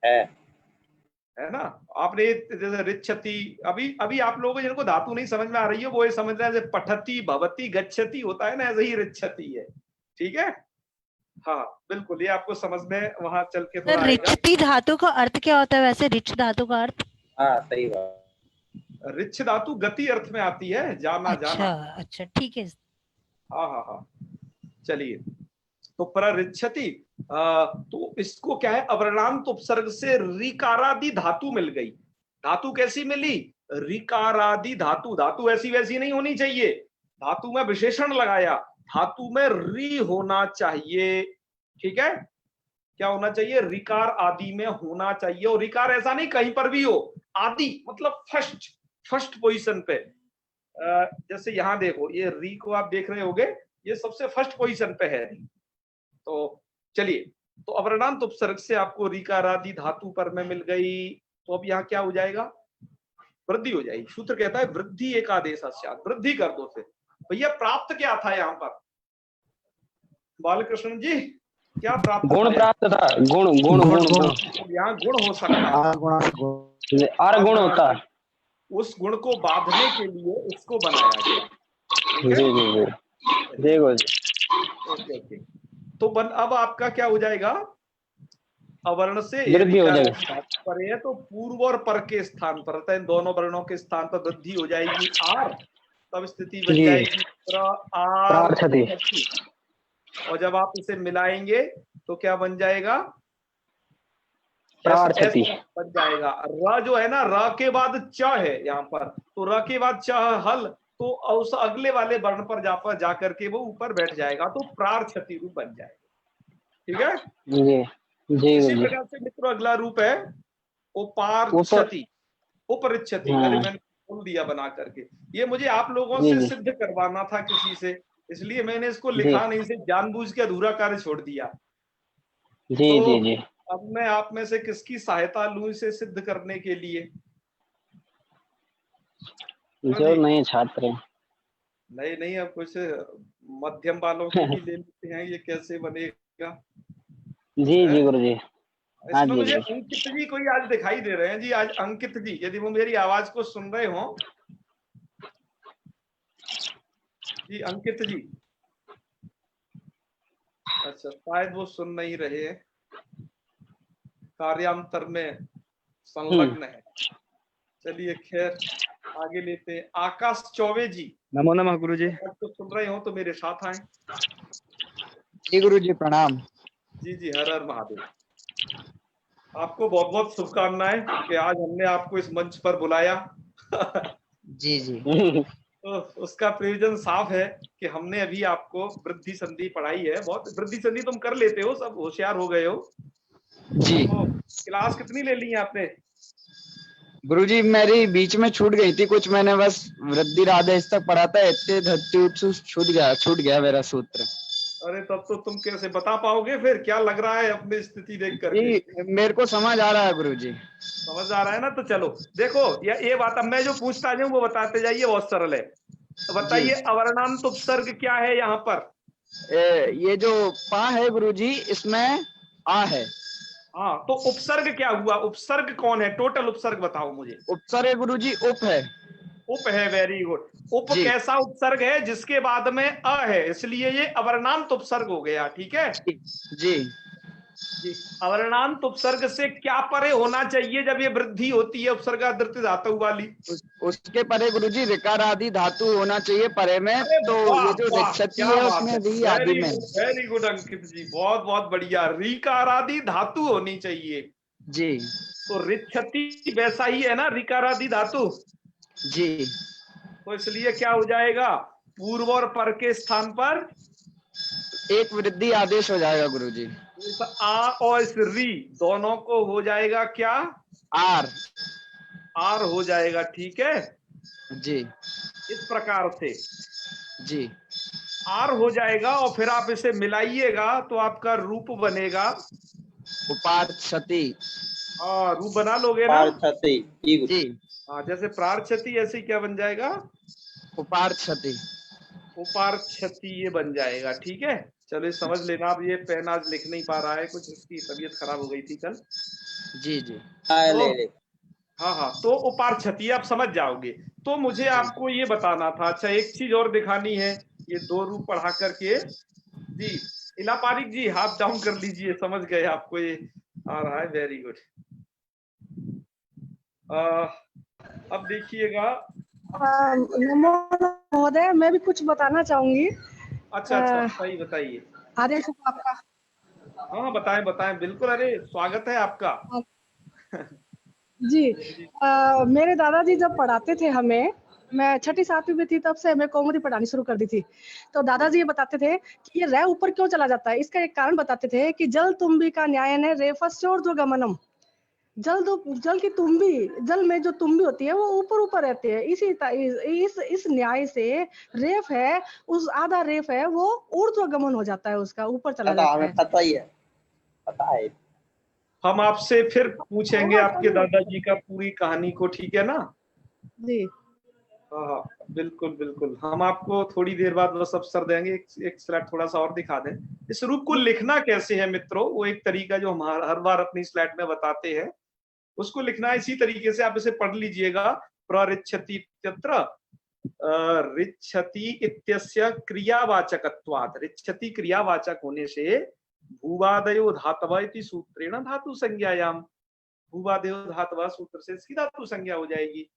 S1: है ना। आपने जैसे रिच्छति, अभी आप लोगों जिनको धातु नहीं समझ में आ रही है वो ये समझ रहे हैं जैसे पठती, भवती, गच्छति होता है ना, ऐसे ही रिच्छति है, ठीक है। हाँ बिल्कुल, ये आपको समझ में वहां चल के थोड़ा
S4: रिच्छति धातु का अर्थ क्या होता है वैसे? रिच्छ धातु का अर्थ?
S3: हाँ सही बात।
S1: रिच्छ धातु गति अर्थ में आती है, जाना।
S4: अच्छा ठीक है।
S1: हाँ। चलिए, तो प्ररिच्छति, तो इसको क्या है, अवर्णांत उपसर्ग से रिकारादि धातु मिल गई। धातु कैसी मिली? ऋकारादि धातु, धातु ऐसी वैसी नहीं होनी चाहिए, धातु में विशेषण लगाया, धातु में री होना चाहिए, ठीक है। क्या होना चाहिए? ऋकार आदि में होना चाहिए, और ऋकार ऐसा नहीं कहीं पर भी हो, आदि मतलब फर्स्ट पोजीशन पे। जैसे यहां देखो, ये री को आप देख रहे होगे, ये सबसे फर्स्ट पोजीशन पे है री। तो चलिए, तो अवर्णांत उपसर्ग से आपको ऋकार आदि धातु पर में मिल गई, तो अब यहाँ क्या हो जाएगा? वृद्धि हो जाएगी। सूत्र कहता है वृद्धि एक आदेश, वृद्धि कर दो। फिर भैया प्राप्त क्या था यहाँ पर बालकृष्ण जी? क्या प्राप्त?
S2: गुण प्राप्त था, गुण गुण गुण गुण।
S1: यहाँ गुण हो सकता है,
S2: आर गुण होता है,
S1: उस गुण को बांधने के लिए इसको बनाया गया।
S2: जी जी जी देखो जी।
S1: ओके ओके, तो अब आपका क्या हो जाएगा? अवर्ण से
S2: वृद्धि हो जाएगी,
S1: पर है तो पूर्व और पर के स्थान पर, अतः इन दोनों वर्णों के स्थान पर वृद्धि हो जाएगी आर, तब स्थिति बन
S2: जी।
S1: जाएगी
S2: प्रार्थति।
S1: और जब आप इसे मिलाएंगे तो क्या बन जाएगा?
S2: प्रार्थति
S1: बन जाएगा। र जो है ना, र के बाद च है यहाँ पर, तो र के बाद च हल, तो उस अगले वाले वर्ण पर जाकर के वो ऊपर बैठ जाएगा, तो प्रार्थति रूप बन जाएगा, ठीक है
S2: जी जी
S1: इसी
S2: जी।
S1: प्रकार से मित्रों अगला रूप है उपार्क्षति, उपरिच्छति। अरे मैंने बोल दिया बना करके, ये मुझे आप लोगों से सिद्ध करवाना था किसी से, इसलिए मैंने इसको लिखा नहीं, से जानबूझ के अधूरा कार्य छोड़ दिया।
S2: जी
S1: तो
S2: जी जी।
S1: अब मैं आप में से किसकी सहायता लूं इसे सिद्ध करने के लिए?
S2: जो नए छात्र हैं।
S1: नहीं, अब कुछ मध्यम वालों के भी ले लेते हैं, ये कैसे बनेगा?
S2: जी जी गुरु जी।
S1: इसमें मुझे अंकित जी कोई आज दिखाई दे रहे हैं जी, आज अंकित जी, यदि वो मेरी आवाज को सुन रहे हो जी, अंकित जी। अच्छा, शायद वो सुन नहीं रहे हैं, कार्यांतर में संलग्न है। चलिए खैर आगे लेते हैं। आकाश चौबे जी,
S5: नमो नमः गुरु जी।
S1: तो सुन रहे हो तो मेरे साथ आए।
S5: जी गुरु जी प्रणाम।
S1: जी जी, हर हर महादेव। आपको बहुत बहुत शुभकामनाएं कि आज हमने आपको इस मंच पर बुलाया।
S5: जी जी।
S1: तो उसका प्रयोजन साफ है कि हमने अभी आपको वृद्धि संधि पढ़ाई है। बहुत वृद्धि संधि तुम कर लेते हो, सब होशियार हो गए हो
S5: जी।
S1: तो क्लास कितनी ले ली है आपने?
S5: गुरुजी मेरी बीच में छूट गई थी कुछ, मैंने बस वृद्धि आदेश तक पढ़ा था, इतने धरती छूट गया मेरा सूत्र।
S1: अरे तब तो तुम कैसे बता पाओगे फिर? क्या लग रहा है अपनी स्थिति देख करके?
S5: मेरे को समझ आ रहा है गुरुजी।
S1: समझ आ रहा है ना? तो चलो देखो, ये बात अब मैं जो पूछता जाऊं वो बताते जाइए, बहुत सरल है। तो बताइए अवर्णांत उपसर्ग क्या है यहाँ पर?
S5: ये जो पा है गुरुजी, इसमें आ है।
S1: हाँ, तो उपसर्ग क्या हुआ? उपसर्ग कौन है? टोटल उपसर्ग बताओ मुझे।
S5: उपसर्ग गुरुजी उप है।
S1: उप है, वेरी गुड। उप कैसा उपसर्ग है? जिसके बाद में अ है, इसलिए ये अवर्णांत उपसर्ग हो गया, ठीक है
S5: जी
S1: जी। अवर्णांत उपसर्ग से क्या परे होना चाहिए जब ये वृद्धि होती है उपसर्गादृत धातु वाली?
S5: उसके परे गुरुजी ऋकार आदि धातु होना चाहिए परे में। तो ये जो रिक्षति है उसमें री आदि में।
S1: वेरी गुड अंकित जी, बहुत बहुत बढ़िया। ऋकार आदि धातु होनी चाहिए
S5: जी।
S1: तो रिक्षति वैसा ही है ना, ऋकार आदि धातु
S5: जी।
S1: तो इसलिए क्या हो जाएगा? पूर्व और पर के स्थान पर
S5: एक वृद्धि आदेश हो जाएगा गुरुजी।
S1: आ और इस री दोनों को हो जाएगा क्या?
S5: आर।
S1: आर हो जाएगा, ठीक है
S5: जी।
S1: इस प्रकार से
S5: जी।
S1: आर हो जाएगा, और फिर आप इसे मिलाइएगा तो आपका रूप बनेगा
S5: उपार्क्षति।
S1: रूप बना लोगे ना?
S5: जी।
S1: हाँ, जैसे प्रार्क्षति ऐसे क्या बन जाएगा?
S5: उपार्क्षति।
S1: उपार्क्षति ये बन जाएगा, ठीक है। चलो समझ लेना। अब ये पेन आज लिख नहीं पा रहा है, कुछ इसकी तबीयत खराब हो गई थी कल।
S5: जी जी।
S1: हाँ, तो उपार्क्षति आप समझ जाओगे। तो मुझे आपको ये बताना था। अच्छा, एक चीज और दिखानी है, ये दो रूप पढ़ा करके जी। इला पारिक जी हाथ डाउन कर लीजिए, समझ गए आपको ये आ रहा है, वेरी गुड। अब देखिएगा।
S6: महोदय, मैं भी कुछ बताना चाहूंगी।
S1: अच्छा, सही बताइए।
S6: आदेश आपका।
S1: हाँ, बताएं बिल्कुल। अरे स्वागत है आपका।
S6: जी मेरे दादाजी जब पढ़ाते थे हमें, मैं छठी सातवीं में थी तब से हमें कॉमेडी पढ़ानी शुरू कर दी थी। तो दादाजी ये बताते थे कि ये रे ऊपर क्यों चला जाता है, इसका एक कारण बताते थे कि जल तुम्बी का न्याय ने रेफस्योर्ध्वगमनम। जल की तुम्बी, जल में जो तुम्बी होती है वो ऊपर ऊपर रहती है। इस न्याय से रेफ है, उस आधा रेफ है वो ऊर्ध्वगमन हो जाता है, उसका ऊपर चला जाता है।
S3: हमें पता ही है, पता है।
S1: हम आपसे फिर पूछेंगे आपके दादाजी का पूरी कहानी को, ठीक है ना?
S6: जी
S1: हाँ, बिल्कुल बिल्कुल। हम आपको थोड़ी देर बाद बस अवसर देंगे, एक स्लाइड थोड़ा सा और दिखा दें। इस रूप को लिखना कैसे है मित्रों, वो एक तरीका जो हम हर बार अपनी स्लाइड में बताते हैं, उसको लिखना इसी तरीके से। आप इसे पढ़ लीजिएगा। प्ररिच्छति इत्यत्र रिच्छति इत्यस्य क्रियावाचकत्वात्, रिच्छति क्रियावाचक होने से भूवादयो धातव इति सूत्रेण धातु संज्ञायाम, भूवादयो धातव सूत्र से इसकी धातु संज्ञा हो जाएगी।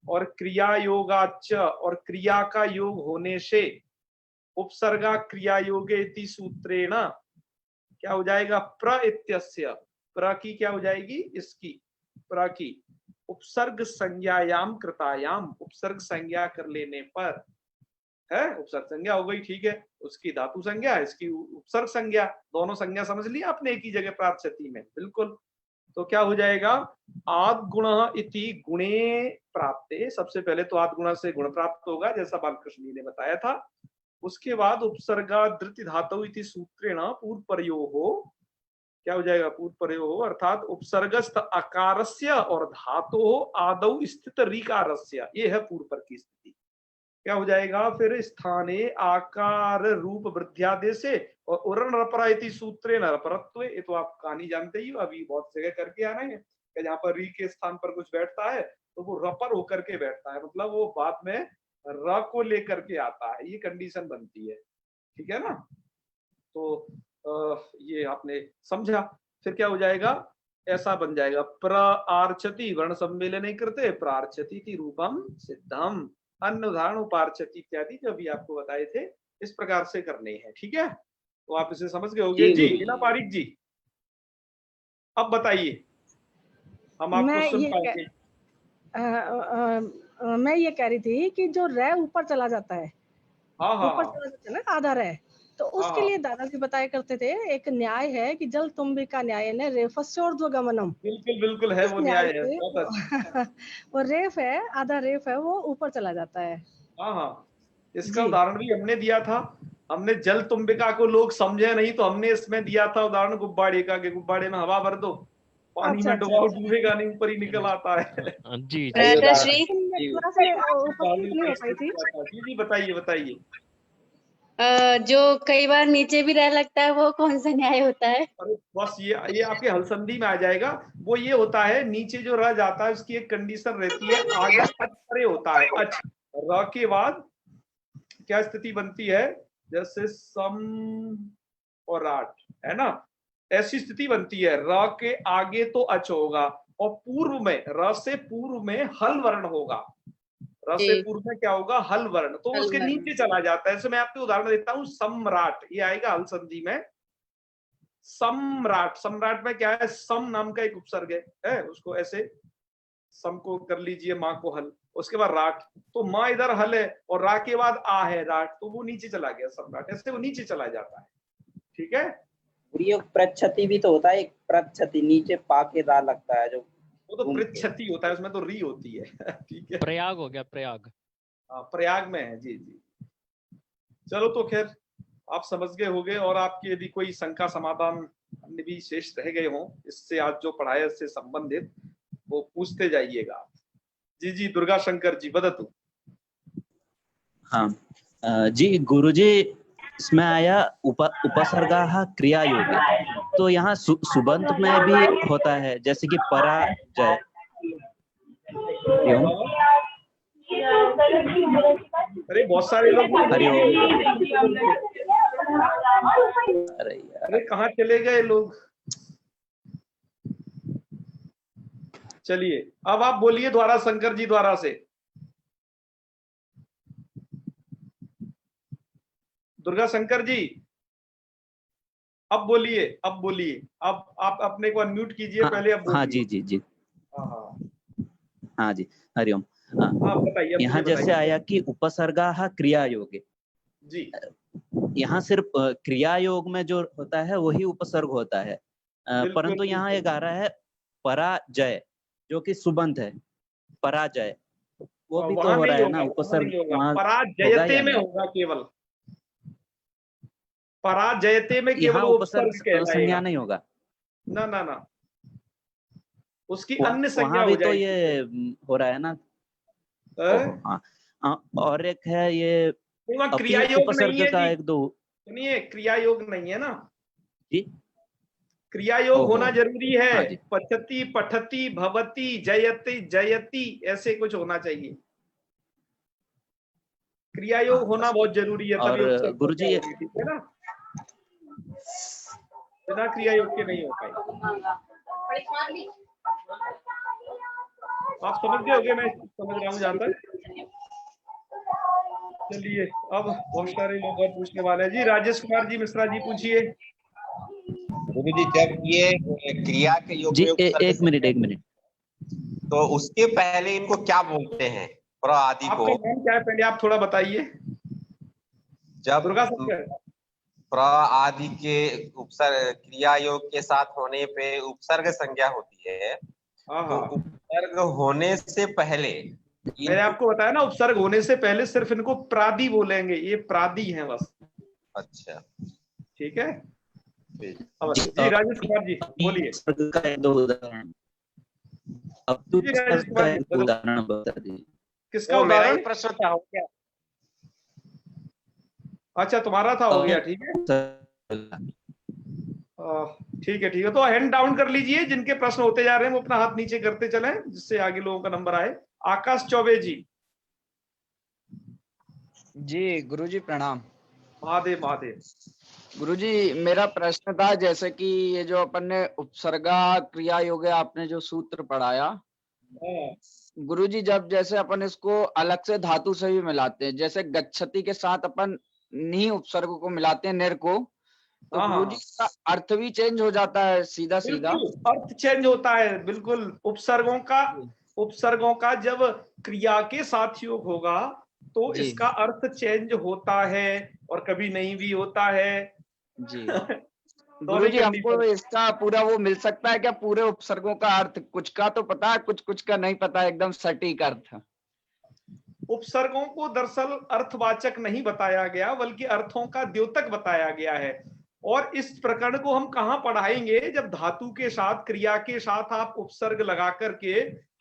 S1: और क्रिया योगाच, और क्रिया का योग होने से उपसर्गा क्रिया योगे इति सूत्रेण क्या हो जाएगा? प्र इत्यस्य, प्र की क्या हो जाएगी? इसकी प्र की उपसर्ग संज्ञायाम कृतायाम, उपसर्ग संज्ञा कर लेने पर है, उपसर्ग संज्ञा हो गई, ठीक है। उसकी धातु संज्ञा, इसकी उपसर्ग संज्ञा, दोनों संज्ञा समझ लिया आपने एक ही जगह प्रार्थति में, बिल्कुल। तो क्या हो जाएगा? आद गुण इति गुणे प्राप्ते, सबसे पहले तो आद गुण से गुण प्राप्त होगा जैसा बालकृष्ण जी ने बताया था। उसके बाद उपसर्गा धृति धातु इति सूत्रेण पूर्व प्रयोगो, क्या हो जाएगा? पूर्व प्रयोग, अर्थात उपसर्गस्थ अकारस्य और धातो आदौ स्थित ऋकारस्य, ये है पूर्व पर की स्थिति। क्या हो जाएगा फिर? स्थाने आकार रूप वृद्ध्यादेश से और उरण रपरा इति सूत्रे न रपरत्व, ये तो आप कहानी जानते ही हो, अभी बहुत जगह करके आ रहे हैं कि जहाँ पर री के स्थान पर कुछ बैठता है तो वो रपर होकर के बैठता है, मतलब वो बाद में र को लेकर के आता है, ये कंडीशन बनती है, ठीक है ना? तो ये आपने समझा। फिर क्या हो जाएगा? ऐसा बन जाएगा, प्रार्चति वर्ण सम्मेलन नहीं करते, प्रार्चति रूपम सिद्धम, अन्य उदाहरण उपार्चति इत्यादि जो अभी आपको बताए थे, इस प्रकार से करने हैं, ठीक है? तो आप इसे समझ गए होंगे जी। लीला पारिक जी, अब बताइए, हम आपको सुन पाएंगे।
S6: मैं ये कह रही थी कि जो रे ऊपर चला जाता है, ऊपर चला जाता है ना आधा रे, तो उसके लिए दादाजी बताया करते थे एक न्याय है कि जल तुम्बी का न्याय ने रेफस्योर्ध्वगमनम।
S1: बिल्कुल बिल्कुल है, वो न्याय है, बहुत अच्छा।
S6: वो रेफ है, आधा रेफ है, वो ऊपर चला जाता है।
S1: हाँ, इसका उदाहरण भी हमने दिया था। हमने जल तुम्बिका को लोग समझे नहीं तो हमने इसमें दिया था उदाहरण गुब्बारे का, कि गुब्बारे में हवा भर दो, पानी में डुबाओ, डूबेगा नहीं, ऊपर ही निकल आता है।
S7: जी
S1: जी बताइए बताइए।
S8: जो कई बार नीचे भी रह लगता है, वो कौन सा न्याय होता है?
S1: अरे बस ये आपके हलसंधि में आ जाएगा। वो ये होता है, नीचे जो रह जाता है उसकी एक कंडीशन रहती है, आगे अच होता है, अच र के बाद क्या स्थिति बनती है? जैसे सम और राट, है ना, ऐसी स्थिति बनती है। र के आगे तो अच होगा और पूर्व में, र से पूर्व में हल वर्ण होगा, र से पूर्व में क्या होगा? हल वर्ण, तो उसके नीचे चला जाता है। ऐसे मैं आपको उदाहरण देता हूं, सम्राट, ये आएगा हल संधि में, सम्राट। सम्राट में क्या है? सम नाम का एक उपसर्ग है, उसको ऐसे सम को कर लीजिए, माँ को हल, उसके बाद राट, तो माँ इधर हल है और रा के बाद आ है राट, तो वो नीचे चला गया सम्राट, ऐसे वो नीचे चला जाता है, ठीक है?
S3: प्रच्छति भी तो होता है, एक प्रच्छति नीचे पा के रा लगता है, जो
S1: वो तो पृच्छति होता है, उसमें तो री होती है। ठीक है,
S7: प्रयाग हो गया, प्रयाग।
S1: हाँ, प्रयाग में है, जी जी। चलो, तो खैर आप समझ गए होंगे, और आपकी यदि कोई शंका समाधान अन्य भी शेष रह गए हों इससे, आज जो पढ़ाया इससे संबंधित, वो पूछते जाइएगा। जी जी, दुर्गा शंकर जी बदतु।
S9: हाँ जी गुरुजी, इसमें आया उपसर्गा क्रिया योगे, तो यहाँ सुबंत में भी होता है, जैसे कि पराजय।
S1: अरे बहुत सारे लोग, अरे कहाँ चले गए लोग? चलिए, अब आप बोलिए द्वारा शंकर जी द्वारा से। दुर्गा शंकर जी अब बोलिए, अब बोलिए, अब आप अपने को अनम्यूट कीजिए।
S9: हाँ,
S1: पहले अब बोलिए।
S9: हाँ जी जी जी।
S1: हाँ।
S9: हाँ जी, हरिओम।
S1: हाँ बताइए, अब
S9: यहाँ
S1: मुझे
S9: जैसे
S1: बताइए।
S9: आया कि उपसर्गाः क्रियायोगे,
S1: जी
S9: यहाँ सिर्फ क्रिया योग में जो होता है वही उपसर्ग होता है,
S1: बिल्कुल
S9: परंतु यहाँ एक आ रहा है पराजय, जो कि सुबंत है, पराजय, वो भी तो
S1: वहां
S9: हो
S1: नहीं
S9: रहा है
S1: होगा,
S9: ना,
S1: वहां
S9: उपसर्ग
S1: नहीं होगा,
S9: वहाँ होगा
S1: पराजयते
S9: या
S1: में
S9: नहीं?
S1: होगा केवल, पराजयते में केवल
S9: यहाँ
S1: वो
S9: उपसर्ग
S1: उपसर्ग कहलाएगा।
S9: संज्ञा नहीं होगा,
S1: ना ना ना, उसकी अन्य
S9: वहाँ
S1: संज्ञा हो
S9: भी तो
S1: जाएगी।
S9: ये हो रहा है ना। ओहो, हाँ। और एक है ये
S1: वहाँ क्रिया
S9: अपी
S1: योग नहीं
S9: उपसर्ग
S1: है
S9: का
S1: जी,
S9: एक दो।
S1: सुनिए, क्रिया योग नहीं है ना,
S9: जी,
S1: क्रिया योग
S9: ओहो,
S1: होना जरूरी है।
S9: हाँ जी।
S1: पठति, पठति, भवति, जयति, जयति, ऐसे कुछ होना चाहिए। क्रिया योग होना बहुत जरूरी है, तभी
S9: और
S1: उपसर्ग
S9: गुरुजी
S1: संज्ञा होगी, ठीक है ना, बिना क्रिया योग के नहीं हो पाएगी। आप समझ गए होगे, मैं समझ रहा हूँ जहां तक। चलिए, अब बहुत सारे लोग और पूछने वाले हैं जी। राजेश कुमार जी मिश्रा जी पूछिए।
S7: गुरु जी, जब ये क्रिया के योग
S9: जी,
S7: में उपसर्ग
S9: एक मिनट,
S7: तो उसके पहले इनको क्या बोलते हैं, प्र आदि को?
S1: आपका नाम क्या है पहले आप थोड़ा बताइए।
S7: जब
S1: दुर्गा शंकर।
S7: प्र आदि के उपसर्ग क्रिया योग के साथ होने पे उपसर्ग संज्ञा होती है, तो उपसर्ग होने से पहले
S1: मैंने आपको बताया ना, उपसर्ग होने से पहले सिर्फ इनको प्रादि बोलेंगे, ये प्रादि हैं बस।
S7: अच्छा,
S1: ठीक है
S7: जी।
S1: जी। राजेश कुमार जी बोलिए।
S9: का एक दो उदाहरण, अब तो
S1: राजेश कुमार जी
S9: उदाहरण बता दीजिए।
S1: किसका
S7: मेरा
S1: उदाहरण?
S7: ही प्रश्न था, हो गया।
S1: अच्छा, तुम्हारा था, हो गया, ठीक है। ठीक है, ठीक है, तो हैंड डाउन कर लीजिए, जिनके प्रश्न होते जा रहे हैं वो अपना हाथ नीचे करते चलें, जिससे आगे लोगों का नंबर आए। आकाश चौबे जी।
S5: जी गुरुजी प्रणाम।
S1: महादेव महादेव।
S5: गुरुजी मेरा प्रश्न था, जैसे कि ये जो अपन ने उपसर्गा क्रिया योग आपने जो सूत्र पढ़ाया, गुरुजी जब जैसे अपन इसको अलग से धातु से भी मिलाते हैं, जैसे गच्छति के साथ अपन नी उपसर्ग को मिलाते हैं, निर को, तो गुरुजी इसका अर्थ भी चेंज हो जाता है सीधा सीधा?
S1: अर्थ चेंज होता है, बिल्कुल। उपसर्गों का जब क्रिया के साथ योग होगा तो इसका अर्थ चेंज होता है, और कभी नहीं भी होता है
S5: जी। गुरुजी हमको इसका पूरा वो मिल सकता है क्या, पूरे उपसर्गों का अर्थ? कुछ का तो पता है, कुछ का नहीं पता, एकदम सटीक अर्थ।
S1: उपसर्गों को दरअसल अर्थवाचक नहीं बताया गया, बल्कि अर्थों का द्योतक बताया गया है। और इस प्रकरण को हम कहाँ पढ़ाएंगे? जब धातु के साथ, क्रिया के साथ आप उपसर्ग लगा करके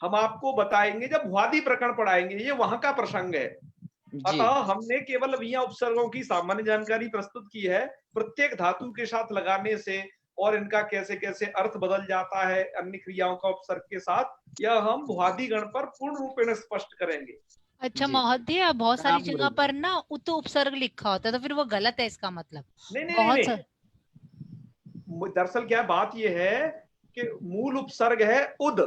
S1: हम आपको बताएंगे, जब भुआदि प्रकरण पढ़ाएंगे, ये वहां का प्रसंग है। अतः हमने केवल यहाँ उपसर्गों की सामान्य जानकारी प्रस्तुत की है, प्रत्येक धातु के साथ लगाने से और इनका कैसे कैसे अर्थ बदल जाता है अन्य क्रियाओं का उपसर्ग के साथ, यह हम भुआदि गण पर पूर्ण रूप में स्पष्ट करेंगे।
S4: अच्छा महोदय, बहुत सारी जगह पर ना उत उपसर्ग लिखा होता है, तो फिर वो गलत है इसका मतलब?
S1: नहीं, दरअसल क्या बात यह है कि मूल उपसर्ग है उद।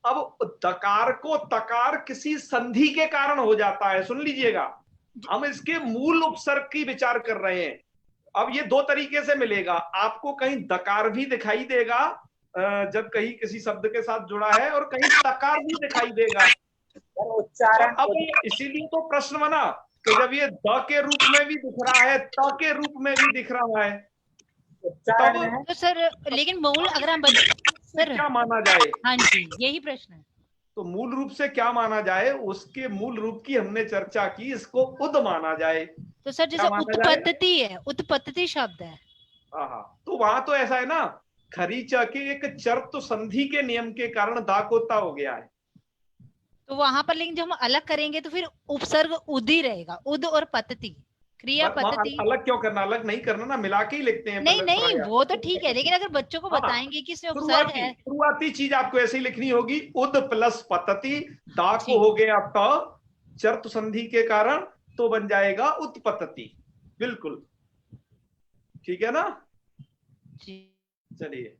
S1: अब दकार को तकार किसी संधि के कारण हो जाता है, सुन लीजिएगा, हम इसके मूल उपसर्ग की विचार कर रहे हैं। अब ये दो तरीके से मिलेगा, आपको कहीं दकार भी दिखाई देगा जब कहीं किसी शब्द के साथ जुड़ा है, और कहीं तकार भी दिखाई देगा उच्चारण। अब इसीलिए तो प्रश्न बना कि जब ये द के रूप में भी दिख रहा है, त के रूप में भी दिख रहा है, तब
S4: तो सर लेकिन मूल अगर हम सर
S1: क्या माना जाए?
S4: हाँ जी, यही प्रश्न है।
S1: तो मूल रूप से क्या माना जाए, उसके मूल रूप की हमने चर्चा की, इसको उद माना जाए।
S4: तो सर जैसे उत्पत्ति है, उत्पत्ति शब्द है,
S1: तो वहां तो ऐसा है ना, खरीचा के एक चर्त संधि के नियम के कारण दाकोता हो गया है,
S4: तो वहां पर लेकिन जब हम अलग करेंगे तो फिर उपसर्ग उद ही रहेगा, उद और पतति, क्रिया पतति।
S1: अलग क्यों करना? अलग नहीं करना ना, मिला के ही लिखते हैं।
S4: नहीं वो तो ठीक है, लेकिन अगर बच्चों को बताएंगे कि इसमें उपसर्ग है,
S1: शुरुआती चीज आपको ऐसे ही लिखनी होगी, उद प्लस पतति, दा को हो गया त चर्त संधि के कारण, तो बन जाएगा उत्पत्ति। बिल्कुल ठीक है ना? चलिए,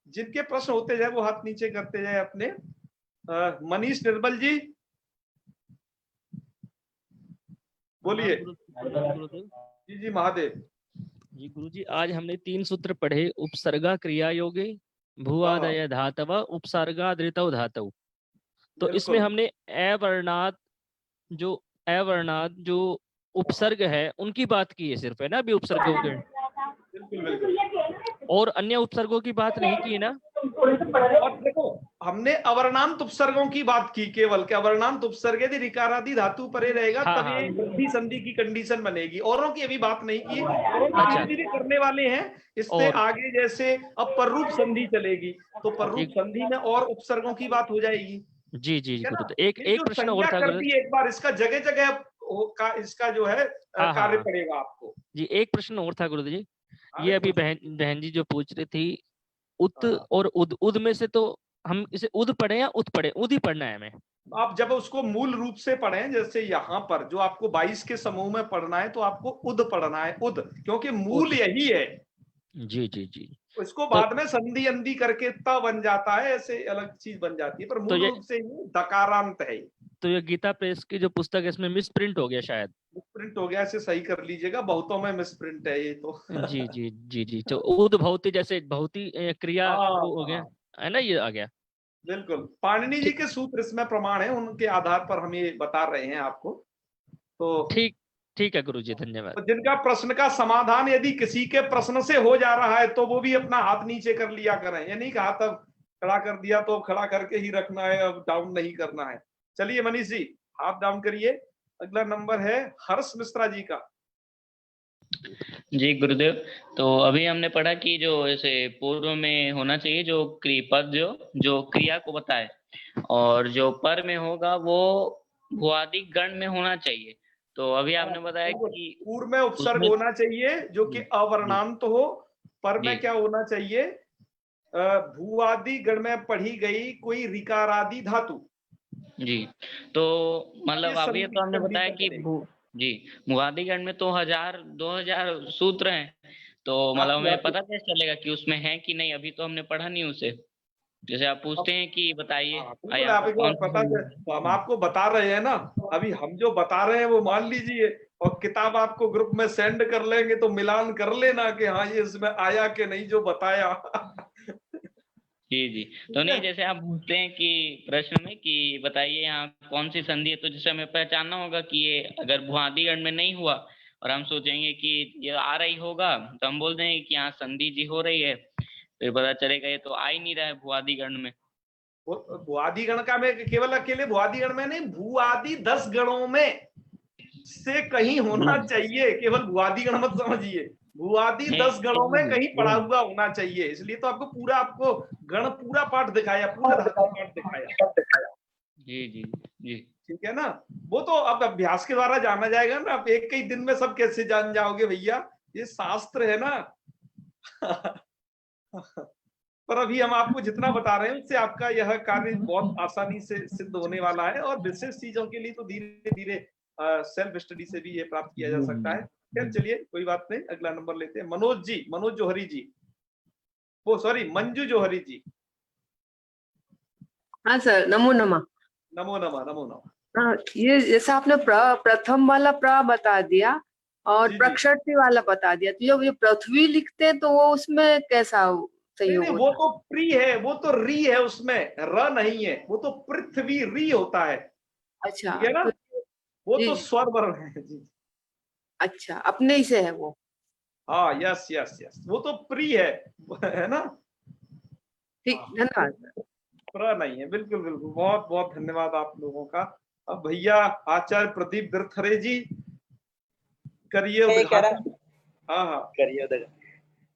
S1: जिनके प्रश्न होते जाए वो हाथ नीचे करते जाए अपने। मनीष निर्मल जी बोलिए। जी जी महादेव
S10: जी। गुरुजी आज हमने 3 सूत्र पढ़े, उपसर्गा क्रिया योगे, भुआदय धातव, उपसर्गादृतौ धातव। तो इसमें हमने अवर्णात जो उपसर्ग है उनकी बात की है सिर्फ, है ना अभी उपसर्गों के, और अन्य उपसर्गों की बात नहीं की ना।
S1: और देखो हमने अवर्णांत उपसर्गों की बात की केवल, कि अवर्णांत उपसर्ग यदि ऋकारादि धातु परे रहेगा
S10: हाँ,
S1: तब ये वृद्धि संधि की कंडीशन बनेगी। औरों की अभी बात नहीं की, औरों की
S10: अच्छा।
S1: धीरे-धीरे करने वाले हैं। इससे
S10: और
S1: आगे जैसे अब पररूप संधि चलेगी तो पररूप संधि में और उपसर्गों की बात हो जाएगी।
S10: जी जी
S1: ठीक है ना?
S10: गुरुदेव, एक
S1: ये जो
S10: प्रश्न और
S1: संज्ञा
S10: था
S1: कर दी एक बार, इसका जगह जगह का इसका जो है
S10: हाँ,
S1: कार्य
S10: हाँ।
S1: पड़ेगा आपको।
S10: जी एक प्रश्न और था गुरुदेव जी,
S1: हाँ,
S10: ये अभी
S1: पूछो।
S10: बहन जी जो पूछ रही थी उत
S1: हाँ।
S10: और उद, उद में से तो हम इसे उद पढ़े या उत पढ़े? उद ही पढ़ना है हमें।
S1: आप जब उसको मूल रूप से पढ़ें, जैसे यहाँ पर जो आपको 22 के समूह में पढ़ना है तो आपको उद पढ़ना है, उद, क्योंकि मूल यही है।
S10: जी जी जी।
S1: इसको बाद में संधि अंधि करके त बन जाता है, ऐसे अलग चीज बन जाती है, पर मूल रूप से ये दकारांत है।
S10: तो ये गीता प्रेस की जो पुस्तक है इसमें मिस प्रिंट हो गया शायद।
S1: मिसप्रिंट हो गया, इसे सही कर लीजिएगा, बहुतों में मिसप्रिंट है ये तो।
S10: जी जी जी जी, तो उद भौति जैसे भौति क्रिया वो हो गया है ना, ये आ गया।
S1: बिल्कुल, पाणिनि जी के सूत्र इसमें प्रमाण है, उनके आधार पर हम ये बता रहे हैं आपको। तो
S10: ठीक है गुरुजी, धन्यवाद।
S1: तो जिनका प्रश्न का समाधान यदि किसी के प्रश्न से हो जा रहा है तो वो भी अपना हाथ नीचे कर लिया करें। ये नहीं कहा तब खड़ा कर दिया तो खड़ा करके ही रखना है, अब डाउन नहीं करना है। चलिए मनीष जी हाथ डाउन करिए। अगला नंबर है हर्ष मिश्रा जी का।
S11: जी गुरुदेव, तो अभी हमने पढ़ा कि जो ऐसे पूर्व में होना चाहिए जो क्रियापद जो क्रिया को बताए, और जो पर में होगा वो भुआदि गण में होना चाहिए। तो अभी आपने बताया कि
S1: पूर्व में उपसर्ग होना चाहिए जो कि अवर्णांत हो, पर में क्या होना चाहिए, भूआदि गण में पढ़ी गई कोई ऋकारादि धातु।
S11: जी, तो मतलब अभी तो हमने बताया कि भुआदि गण में तो 1000-2000 सूत्र हैं, तो मतलब हमें पता कैसे चलेगा कि उसमें है कि नहीं? अभी तो हमने पढ़ा नहीं उसे। जैसे आप पूछते हैं कि बताइए
S1: पता है, तो हम आपको बता रहे हैं ना, अभी हम जो बता रहे हैं वो मान लीजिए, और किताब आपको ग्रुप में सेंड कर लेंगे तो मिलान कर लेना कि हाँ ये इसमें आया कि नहीं जो बताया।
S11: जी जी, तो नहीं जैसे आप पूछते हैं कि प्रश्न में कि बताइए यहाँ कौन सी संधि है, तो जैसे हमें पहचानना होगा कि ये अगर भुआदि गण में नहीं हुआ और हम सोचेंगे कि ये आ रही होगा, तो हम बोल देंगे कि यहाँ संधि जी हो रही है, फिर पता चलेगा ये तो आ ही नहीं रहा है भुआदि गण में।
S1: भुआदि गण का मैं केवल अकेले भुआदि गण में नहीं, भूआदि 10 गणों में से कहीं होना चाहिए, केवल भुआदि गण मत समझिए, भूआदि 10 गणों में कहीं पड़ा हुआ होना चाहिए। इसलिए तो आपको गण पूरा पाठ दिखाया, पूरा धातु पाठ दिखाया।
S11: जी जी जी,
S1: ठीक है ना। वो तो अब अभ्यास के द्वारा जाना जाएगा ना, आप एक ही दिन में सब कैसे जान जाओगे भैया, ये शास्त्र है ना। पर अभी हम आपको जितना बता रहे हैं उससे आपका यह कार्य बहुत आसानी से सिद्ध होने वाला है, और विशेष चीजों के लिए तो धीरे धीरे सेल्फ स्टडी से भी ये प्राप्त किया जा सकता है। चलिए कोई बात नहीं, अगला नंबर लेते हैं मनोज जी, मनोज जौहरी जी, वो सॉरी मंजू जौहरी जी।
S12: हाँ सर, नमो नमः।
S1: नमो नमः, नमो नमः।
S12: हाँ, ये जैसा आपने प्रथम वाला प्र बता दिया और प्रक्षति वाला बता दिया, तो जब ये पृथ्वी लिखते हैं तो वो उसमें कैसा सहयोग होता है?
S1: वो तो प्री है, वो तो री है, उसमें र नहीं है, वो तो पृथ्वी री होता है।
S12: अच्छा,
S1: ठीक है ना, वो तो स्वर वर्ण है जी।
S12: अच्छा, अपने ही से है वो।
S1: हाँ, यस यस यस, वो तो प्री है ना।
S12: ठीक, धन्यवाद।
S1: प्र नहीं है, बिल्कुल बिल्कुल, बहुत बहुत धन्यवाद आप लोगों का। अब भैया आचार्य प्रदीप बिरथरे जी करिए। हाँ हाँ
S3: करिए।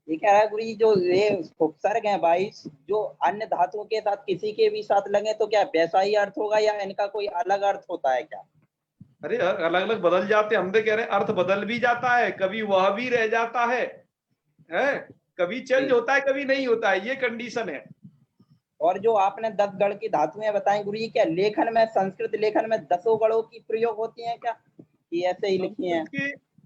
S3: ये कह रहा है गुरु जी, जो ये उपसर्ग है 22, जो अन्य धातुओं के साथ किसी के भी साथ लगे तो क्या वैसा ही अर्थ होगा या इनका कोई अलग अर्थ होता है क्या?
S1: अरे अलग अलग बदल जाते हैं, हम तो कह रहे हैं अर्थ बदल भी जाता है, कभी वह भी रह जाता है, कभी चेंज होता है कभी नहीं होता है, ये कंडीशन है।
S3: और जो आपने 10 गण की धातुएं बताई गुरु जी, क्या लेखन में, संस्कृत लेखन में 10 गणों की प्रयोग होती है क्या, कि ऐसे ही लिखी है?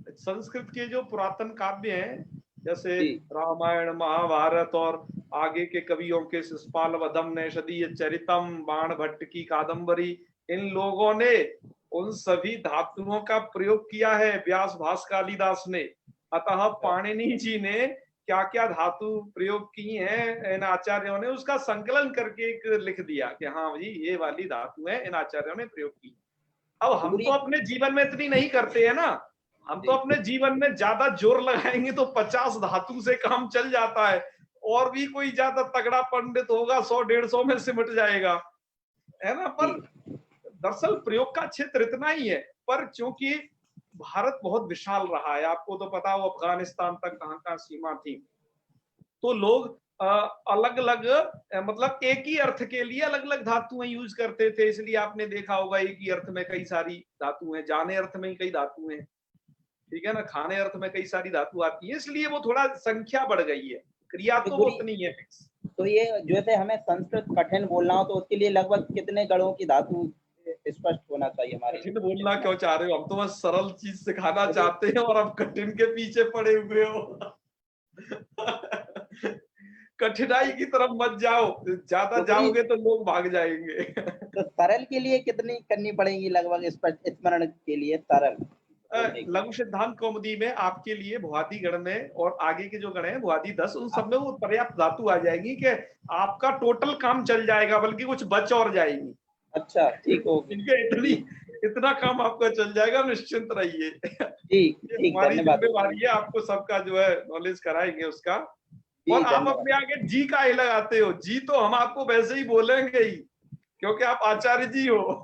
S1: संस्कृत के जो पुरातन काव्य हैं, जैसे रामायण महाभारत और आगे के कवियों के शिशुपाल वधम नैषधीय चरितम, बाण भट्ट की कादम्बरी, इन लोगों ने उन सभी धातुओं का प्रयोग किया है, व्यास भास कालिदास ने। अतः पाणिनि जी ने क्या क्या धातु प्रयोग की हैं इन आचार्यों ने, उसका संकलन करके एक लिख दिया कि हाँ भाई ये वाली धातु है इन आचार्यों ने प्रयोग की। अब हम तो अपने जीवन में इतनी नहीं करते हैं ना, हम तो अपने जीवन में ज्यादा जोर लगाएंगे तो 50 धातु से काम चल जाता है, और भी कोई ज्यादा तगड़ा पंडित होगा 100-150 में सिमट जाएगा, है ना। पर दरअसल प्रयोग का क्षेत्र इतना ही है, पर क्योंकि भारत बहुत विशाल रहा है, आपको तो पता हो अफगानिस्तान तक कहाँ कहाँ सीमा थी, तो लोग अलग अलग मतलब एक ही अर्थ के लिए अलग अलग धातुएं यूज करते थे। इसलिए आपने देखा होगा एक ही अर्थ में कई सारी धातु हैं, जाने अर्थ में ही कई धातु हैं, ठीक है ना, खाने अर्थ में कई सारी धातु आती है, इसलिए वो थोड़ा संख्या बढ़ गई है, क्रिया तो उतनी है।
S3: तो ये जैसे हमें संस्कृत कठिन बोलना हो तो उसके लिए लगभग कितने गणों की धातु स्पष्ट होना चाहिए हमारे?
S1: कठिन बोलना क्यों चाह रहे हो, हम तो बस सरल चीज सिखाना चाहते हैं और आप कठिन के पीछे पड़े हुए हो। कठिनाई की तरफ मत जाओ, ज्यादा जाओगे तो लोग भाग जाएंगे।
S3: तो सरल के लिए कितनी करनी पड़ेगी लगभग स्मरण के लिए सरल?
S1: लघु सिद्धांत कौमुदी में आपके लिए भुआदी गण में और आगे के जो गण है भुआदी 10, उन सब में वो पर्याप्त धातु आ जाएगी कि आपका टोटल काम चल जाएगा, बल्कि कुछ बच और जाएगी।
S3: अच्छा ठीक हो,
S1: इतना काम आपका चल जाएगा, निश्चिंत रहिए। हमारी जिम्मेवारी है आपको सबका जो है नॉलेज कराएंगे उसका। और आप अपने आगे जी का ही लगाते हो, जी तो हम आपको वैसे ही बोलेंगे ही क्योंकि आप आचार्य जी हो।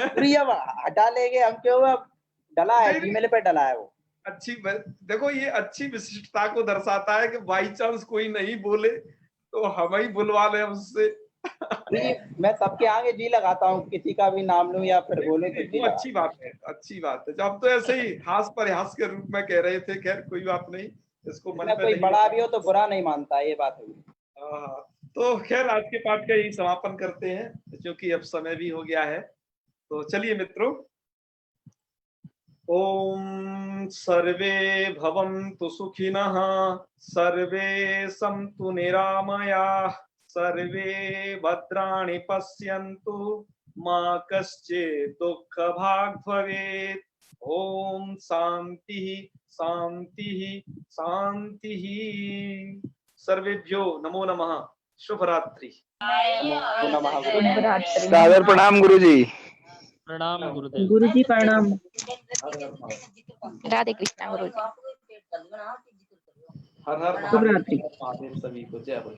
S3: हटा लेंगे हम, क्यों डला है जीमेल पे डला है वो।
S1: अच्छी देखो ये अच्छी विशिष्टता को दर्शाता है कि बाई चांस कोई नहीं बोले तो हम ही बुलवा ले उससे।
S3: मैं सबके आगे जी लगाता हूँ, किसी का भी नाम लूं या फिर बोलूं तो
S1: अच्छी बात है, अच्छी बात है। जब तो ऐसे ही हास परिहास के रूप में कह रहे थे, खैर कोई बात नहीं, इसको मन पे
S3: कोई बड़ा भी हो तो बुरा नहीं मानता, ये बात है।
S1: तो खैर आज के पाठ का यही समापन करते हैं क्योंकि अब समय भी हो गया है। तो चलिए मित्रों, ओम सर्वे भवन्तु सुखिनः, सर्वे सन्तु निरामयाः, सर्वे भद्राणि पश्यन्तु, मा कश्चित् दुःखभाग् भवेत्। ओम शांति शांति शांति। सर्वेभ्यो नमो नमः। शुभ रात्रि।
S5: सादर प्रणाम गुरुजी।
S10: प्रणाम गुरुदेव।
S13: गुरुजी प्रणाम।
S14: राधे कृष्णा गुरुजी।
S1: हर हर
S13: शुभ रात्रि
S1: महादेव सभी को। जय बोले।